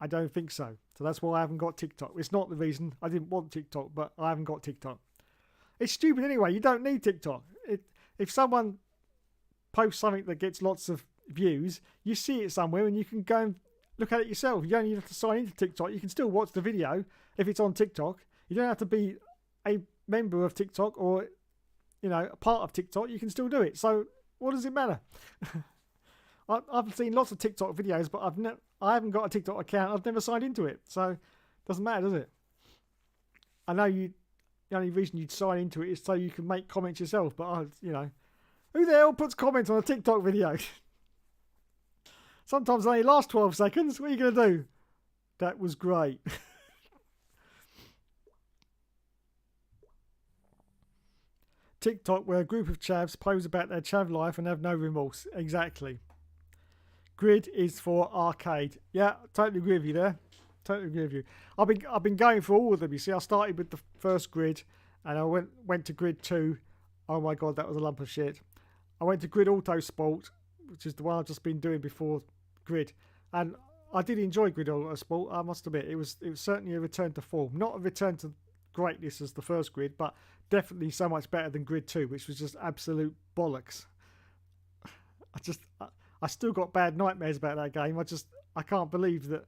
I don't think so. So that's why I haven't got TikTok. It's not the reason I didn't want TikTok, but I haven't got TikTok. It's stupid anyway. You don't need TikTok. If someone posts something that gets lots of views, you see it somewhere and you can go and look at it yourself. You don't even have to sign into TikTok. You can still watch the video if it's on TikTok. You don't have to be a member of TikTok or a part of TikTok. You can still do it. So what does it matter? I've seen lots of TikTok videos, but I haven't got a TikTok account. I've never signed into it, so it doesn't matter, does it? I know the only reason you'd sign into it is so you can make comments yourself, but who the hell puts comments on a TikTok video? Sometimes they only last 12 seconds. What are you going to do? That was great. TikTok, where a group of chavs pose about their chav life and have no remorse. Exactly. Grid is for arcade. Yeah, totally agree with you there. Totally agree with you. I've been going for all of them. You see, I started with the first Grid, and I went to Grid 2. Oh my god, that was a lump of shit. I went to Grid Auto Sport, which is the one I've just been doing before Grid, and I did enjoy Grid Auto Sport. I must admit, it was certainly a return to form, not a return to greatness as the first Grid, but definitely so much better than Grid 2, which was just absolute bollocks. I still got bad nightmares about that game. I can't believe that.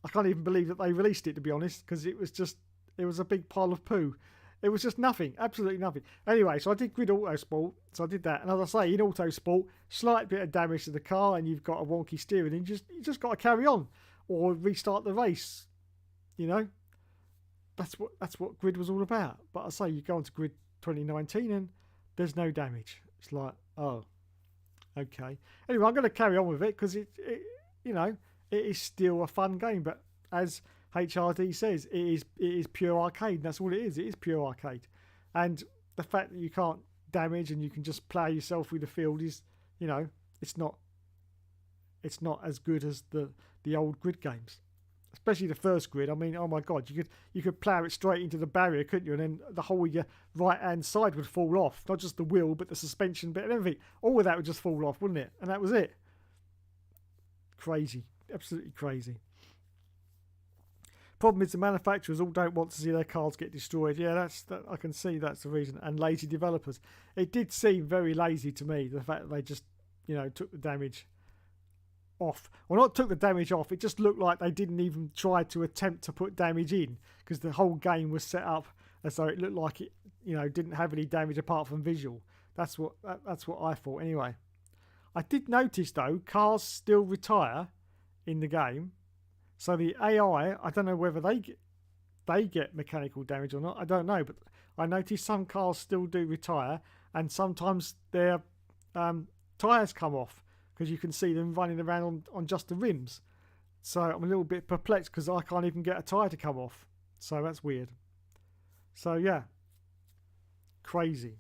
I can't even believe that they released it, to be honest, because it was a big pile of poo. It was just nothing, absolutely nothing. Anyway, so I did Grid Auto Sport, so I did that. And as I say, in Auto Sport, slight bit of damage to the car and you've got a wonky steering, and you just got to carry on or restart the race. You know, that's what Grid was all about. But I say, you go on to Grid 2019 and there's no damage. It's like, oh, okay. Anyway, I'm going to carry on with it because it is still a fun game. But as HRD says, it is pure arcade. And that's all it is. It is pure arcade. And the fact that you can't damage and you can just play yourself through the field is, it's not as good as the old Grid games. Especially the first Grid. I mean, oh my god, you could plough it straight into the barrier, couldn't you? And then the whole of your right hand side would fall off. Not just the wheel, but the suspension bit and everything. All of that would just fall off, wouldn't it? And that was it. Crazy. Absolutely crazy. Problem is the manufacturers all don't want to see their cars get destroyed. Yeah, I can see that's the reason. And lazy developers. It did seem very lazy to me, the fact that they just, took the damage off. Well, not took the damage off, it just looked like they didn't even try to attempt to put damage in, because the whole game was set up as though it looked like it, didn't have any damage apart from visual. That's what I thought anyway. I did notice though, cars still retire in the game. So the AI, I don't know whether they get mechanical damage or not. I don't know, but I noticed some cars still do retire, and sometimes their tyres come off because you can see them running around on just the rims. So I'm a little bit perplexed because I can't even get a tyre to come off. So that's weird. So yeah, crazy.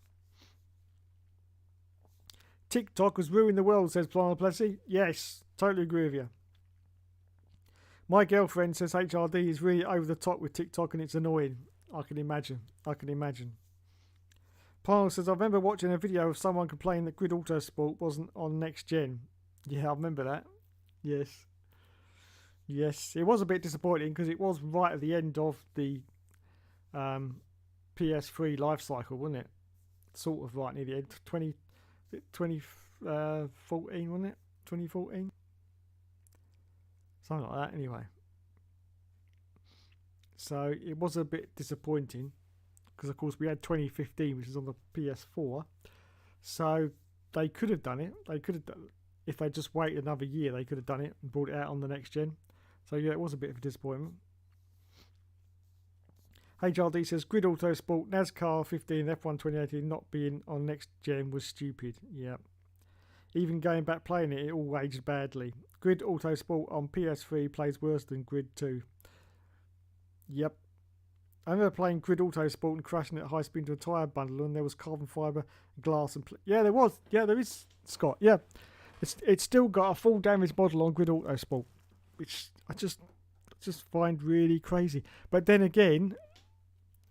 TikTok has ruined the world, says Plana Plessy. Yes, totally agree with you. My girlfriend says HRD is really over the top with TikTok and it's annoying. I can imagine. Plana says, I remember watching a video of someone complaining that Grid Auto Sport wasn't on next gen. Yeah, I remember that. Yes. It was a bit disappointing because it was right at the end of the PS3 life cycle, wasn't it? Sort of right near the end. 2014, wasn't it? 2014? Something like that, anyway. So it was a bit disappointing because, of course, we had 2015, which is on the PS4. So they could have done it. They could have done, if they just waited another year, they could have done it and brought it out on the next gen. So yeah, it was a bit of a disappointment. HRD says Grid Auto Sport, NASCAR 15, F1 2018 not being on next gen was stupid. Yeah. Even going back playing it all aged badly. Grid Auto Sport on PS3 plays worse than Grid 2. Yep. I remember playing Grid Auto Sport and crashing at high speed into a tyre bundle, and there was carbon fibre, glass, and yeah, there was. Yeah, there is, Scott. Yeah, it's still got a full damage model on Grid Auto Sport, which I just find really crazy. But then again,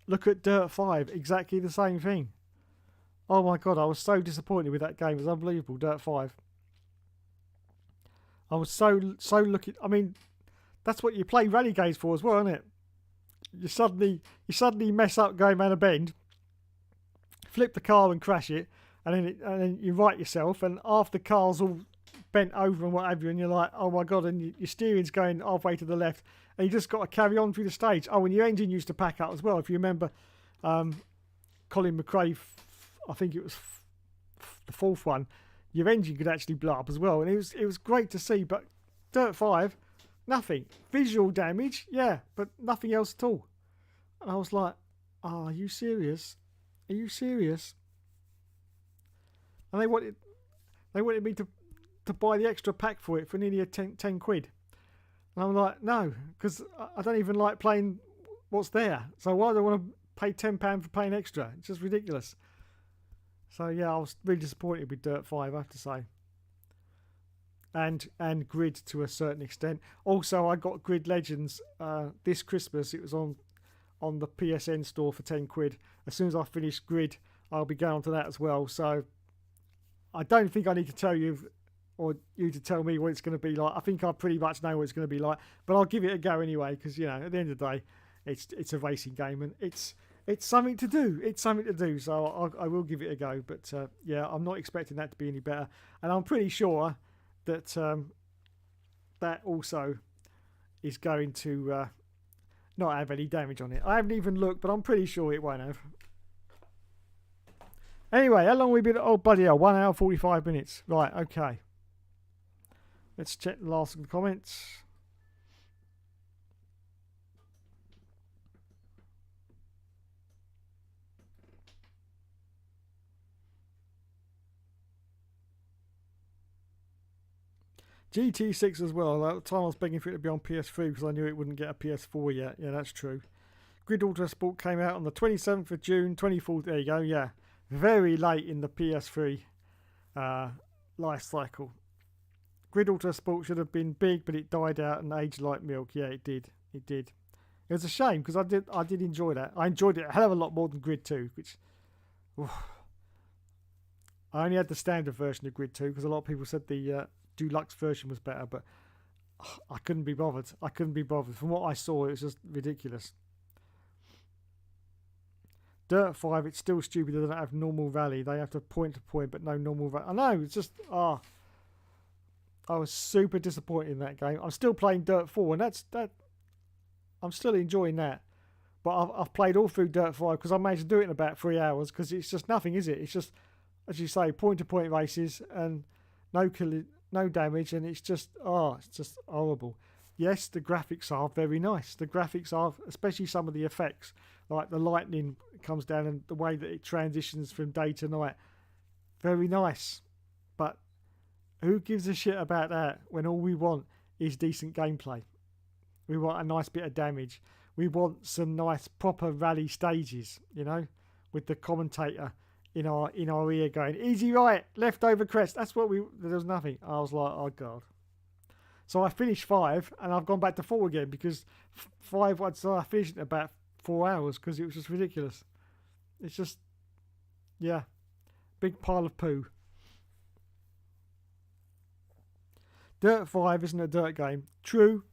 look at Dirt 5, exactly the same thing. Oh my god, I was so disappointed with that game. It was unbelievable, Dirt 5. I was so looking. I mean, that's what you play rally games for as well, isn't it? You suddenly mess up going around a bend, flip the car and crash it, and then you right yourself, and half the car's all bent over and what have you, and you're like, oh my god, and your steering's going halfway to the left, and you just got to carry on through the stage. Oh, and your engine used to pack up as well. If you remember, Colin McRae, I think it was the fourth one, your engine could actually blow up as well, and it was great to see. But Dirt 5, nothing. Visual damage, yeah, but nothing else at all. And I was like, oh, are you serious? Are you serious? And they wanted me to to buy the extra pack for it for nearly 10 quid. And I'm like, no, because I don't even like playing what's there. So why do I want to pay £10 for paying extra? It's just ridiculous. So yeah, I was really disappointed with Dirt 5, I have to say. And Grid to a certain extent. Also, I got Grid Legends this Christmas. It was on the PSN store for 10 quid. As soon as I finish Grid, I'll be going on to that as well. So I don't think I need to tell you or you to tell me what it's going to be like. I think I pretty much know what it's going to be like, but I'll give it a go anyway, because at the end of the day, it's a racing game and it's something to do. It's something to do, so I will give it a go. But yeah, I'm not expecting that to be any better, and I'm pretty sure that that also is going to not have any damage on it. I haven't even looked, but I'm pretty sure it won't have. Anyway, how long have we been? Oh, bloody hell, 1 hour 45 minutes. Right, okay. Let's check the last of the comments. GT6 as well. At the time I was begging for it to be on PS3 because I knew it wouldn't get a PS4 yet. Yeah, that's true. Grid Autosport came out on the 27th of June, 24th. There you go, yeah. Very late in the PS3 life cycle. Grid Autosport should have been big, but it died out and aged like milk. Yeah, it did. It did. It was a shame because I did enjoy that. I enjoyed it a hell of a lot more than Grid 2, which... Oof. I only had the standard version of Grid 2 because a lot of people said the deluxe version was better, but I couldn't be bothered. I couldn't be bothered. From what I saw, it was just ridiculous. Dirt 5, it's still stupid they don't have normal rally. They have to point to point, but no normal rally. I know, it's just... I was super disappointed in that game. I'm still playing Dirt 4, and that. I'm still enjoying that. But I've played all through Dirt 5 because I managed to do it in about 3 hours because it's just nothing, is it? It's just, as you say, point-to-point races and no damage, and it's just horrible. Yes, the graphics are very nice. The graphics are, especially some of the effects, like the lightning comes down and the way that it transitions from day to night. Very nice. But who gives a shit about that when all we want is decent gameplay? We want a nice bit of damage. We want some nice proper rally stages, with the commentator in our ear going, easy right, left over crest. That's what there was nothing. I was like, oh God. So I finished 5 and I've gone back to 4 again because 5, I finished in about 4 hours because it was just ridiculous. It's just, yeah, big pile of poo. Dirt 5 isn't a dirt game. True.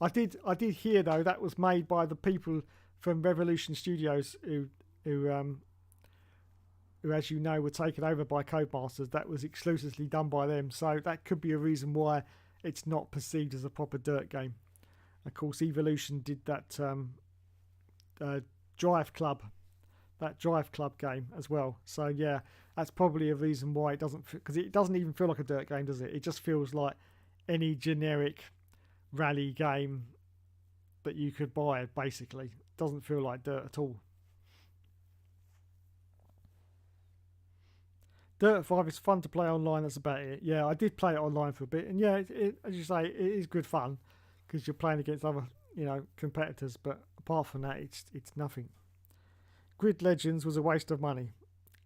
I did hear though that was made by the people from Revolution Studios who as you know were taken over by Codemasters. That was exclusively done by them. So that could be a reason why it's not perceived as a proper dirt game. Of course, Evolution did that Drive Club game as well. So yeah, that's probably a reason why it doesn't, because it doesn't even feel like a dirt game, does it? It just feels like any generic rally game that you could buy, basically. It doesn't feel like dirt at all. Dirt 5 is fun to play online, that's about it. Yeah, I did play it online for a bit, and yeah, as you say, it is good fun because you're playing against other, competitors, but apart from that, it's nothing. Grid Legends was a waste of money.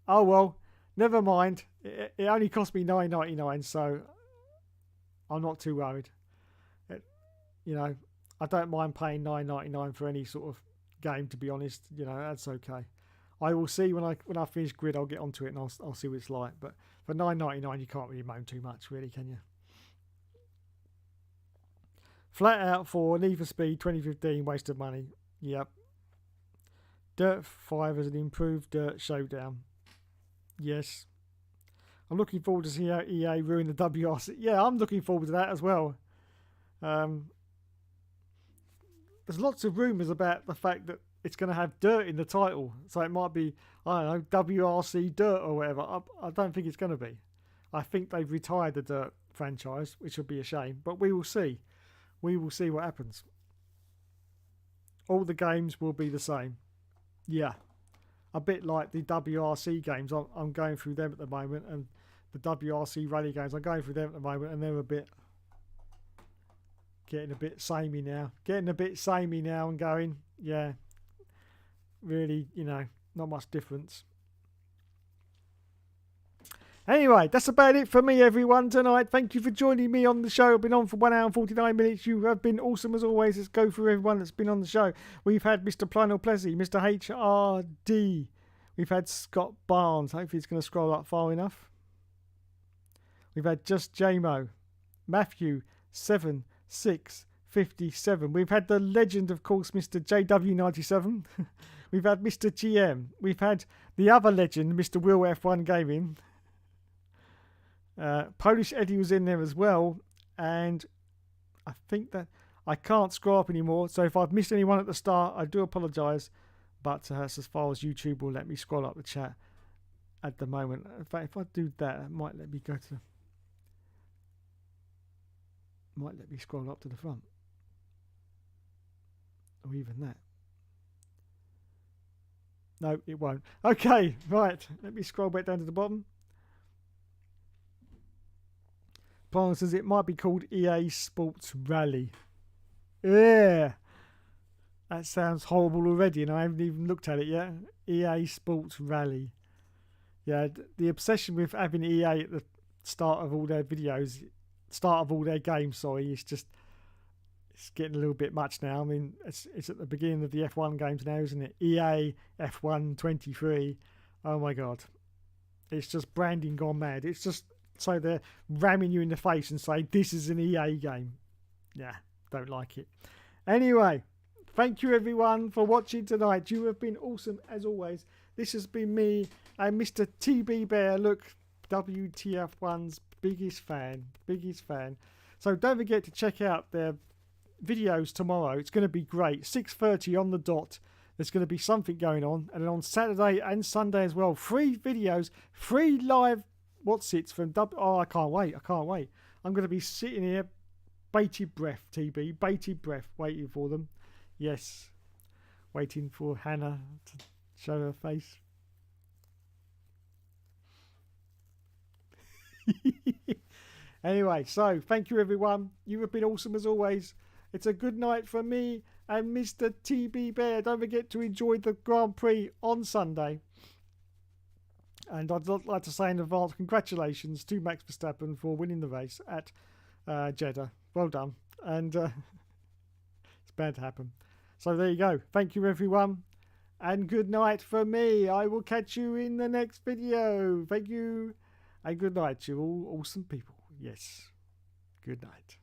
Oh well, never mind. It only cost me $9.99, so I'm not too worried. I don't mind paying $9.99 for any sort of game, to be honest. That's okay. I will see when I finish Grid. I'll get onto it and I'll see what it's like. But for $9.99, you can't really moan too much, really, can you? Flat out for Need for Speed 2015, waste of money. Yep. Dirt 5 is an improved Dirt Showdown. Yes. I'm looking forward to see how EA ruin the WRC. Yeah, I'm looking forward to that as well. There's lots of rumours about the fact that it's going to have dirt in the title. So it might be, I don't know, WRC Dirt or whatever. I don't think it's going to be. I think they've retired the Dirt franchise, which would be a shame. But we will see. We will see what happens. All the games will be the same. Yeah. A bit like the WRC games. I'm going through them at the moment, and the WRC rally games. I'm going through them at the moment, and they're getting a bit samey now. And going, yeah, really, not much difference. Anyway, that's about it for me, everyone, tonight. Thank you for joining me on the show. I've been on for 1 hour and 49 minutes. You have been awesome as always. Let's go through everyone that's been on the show. We've had Mr. Plano Plessy, Mr. HRD. We've had Scott Barnes. Hopefully it's going to scroll up far enough. We've had Just JMO, Matthew 7657. We've had the legend, of course, Mr. JW97. We've had Mr. GM. We've had the other legend, Mr. Will F1 Gaming. Polish Eddie was in there as well, and I think that I can't scroll up anymore, so if I've missed anyone at the start, I do apologise, but that's as far as YouTube will let me scroll up the chat at the moment. In fact, if I do that, it might let me scroll up to the front, or even that. No, it won't. Okay, right, let me scroll back down to the bottom. Paul says it might be called EA Sports Rally. Yeah. That sounds horrible already, and I haven't even looked at it yet. EA Sports Rally. Yeah, the obsession with having EA at the start of all their videos, start of all their games, sorry, it's getting a little bit much now. I mean, it's at the beginning of the F1 games now, isn't it? EA F1 23. Oh my God. It's just branding gone mad. It's just so they're ramming you in the face and say, this is an EA game. Yeah, don't like it. Anyway, thank you everyone for watching tonight. You have been awesome as always. This has been me and Mr. TB Bear. Look, WTF1's biggest fan. So don't forget to check out their videos tomorrow. It's going to be great. 6:30 on the dot. There's going to be something going on. And then on Saturday and Sunday as well. 3 videos, 3 live from oh, I can't wait. I'm going to be sitting here, bated breath, waiting for them. Yes, waiting for Hannah to show her face. Anyway, so thank you everyone. You have been awesome as always. It's a good night from me and Mr. TB Bear. Don't forget to enjoy the Grand Prix on Sunday. And I'd like to say in advance, congratulations to Max Verstappen for winning the race at Jeddah. Well done. And it's bound to happen. So there you go. Thank you, everyone. And good night from me. I will catch you in the next video. Thank you. And good night, you all awesome people. Yes. Good night.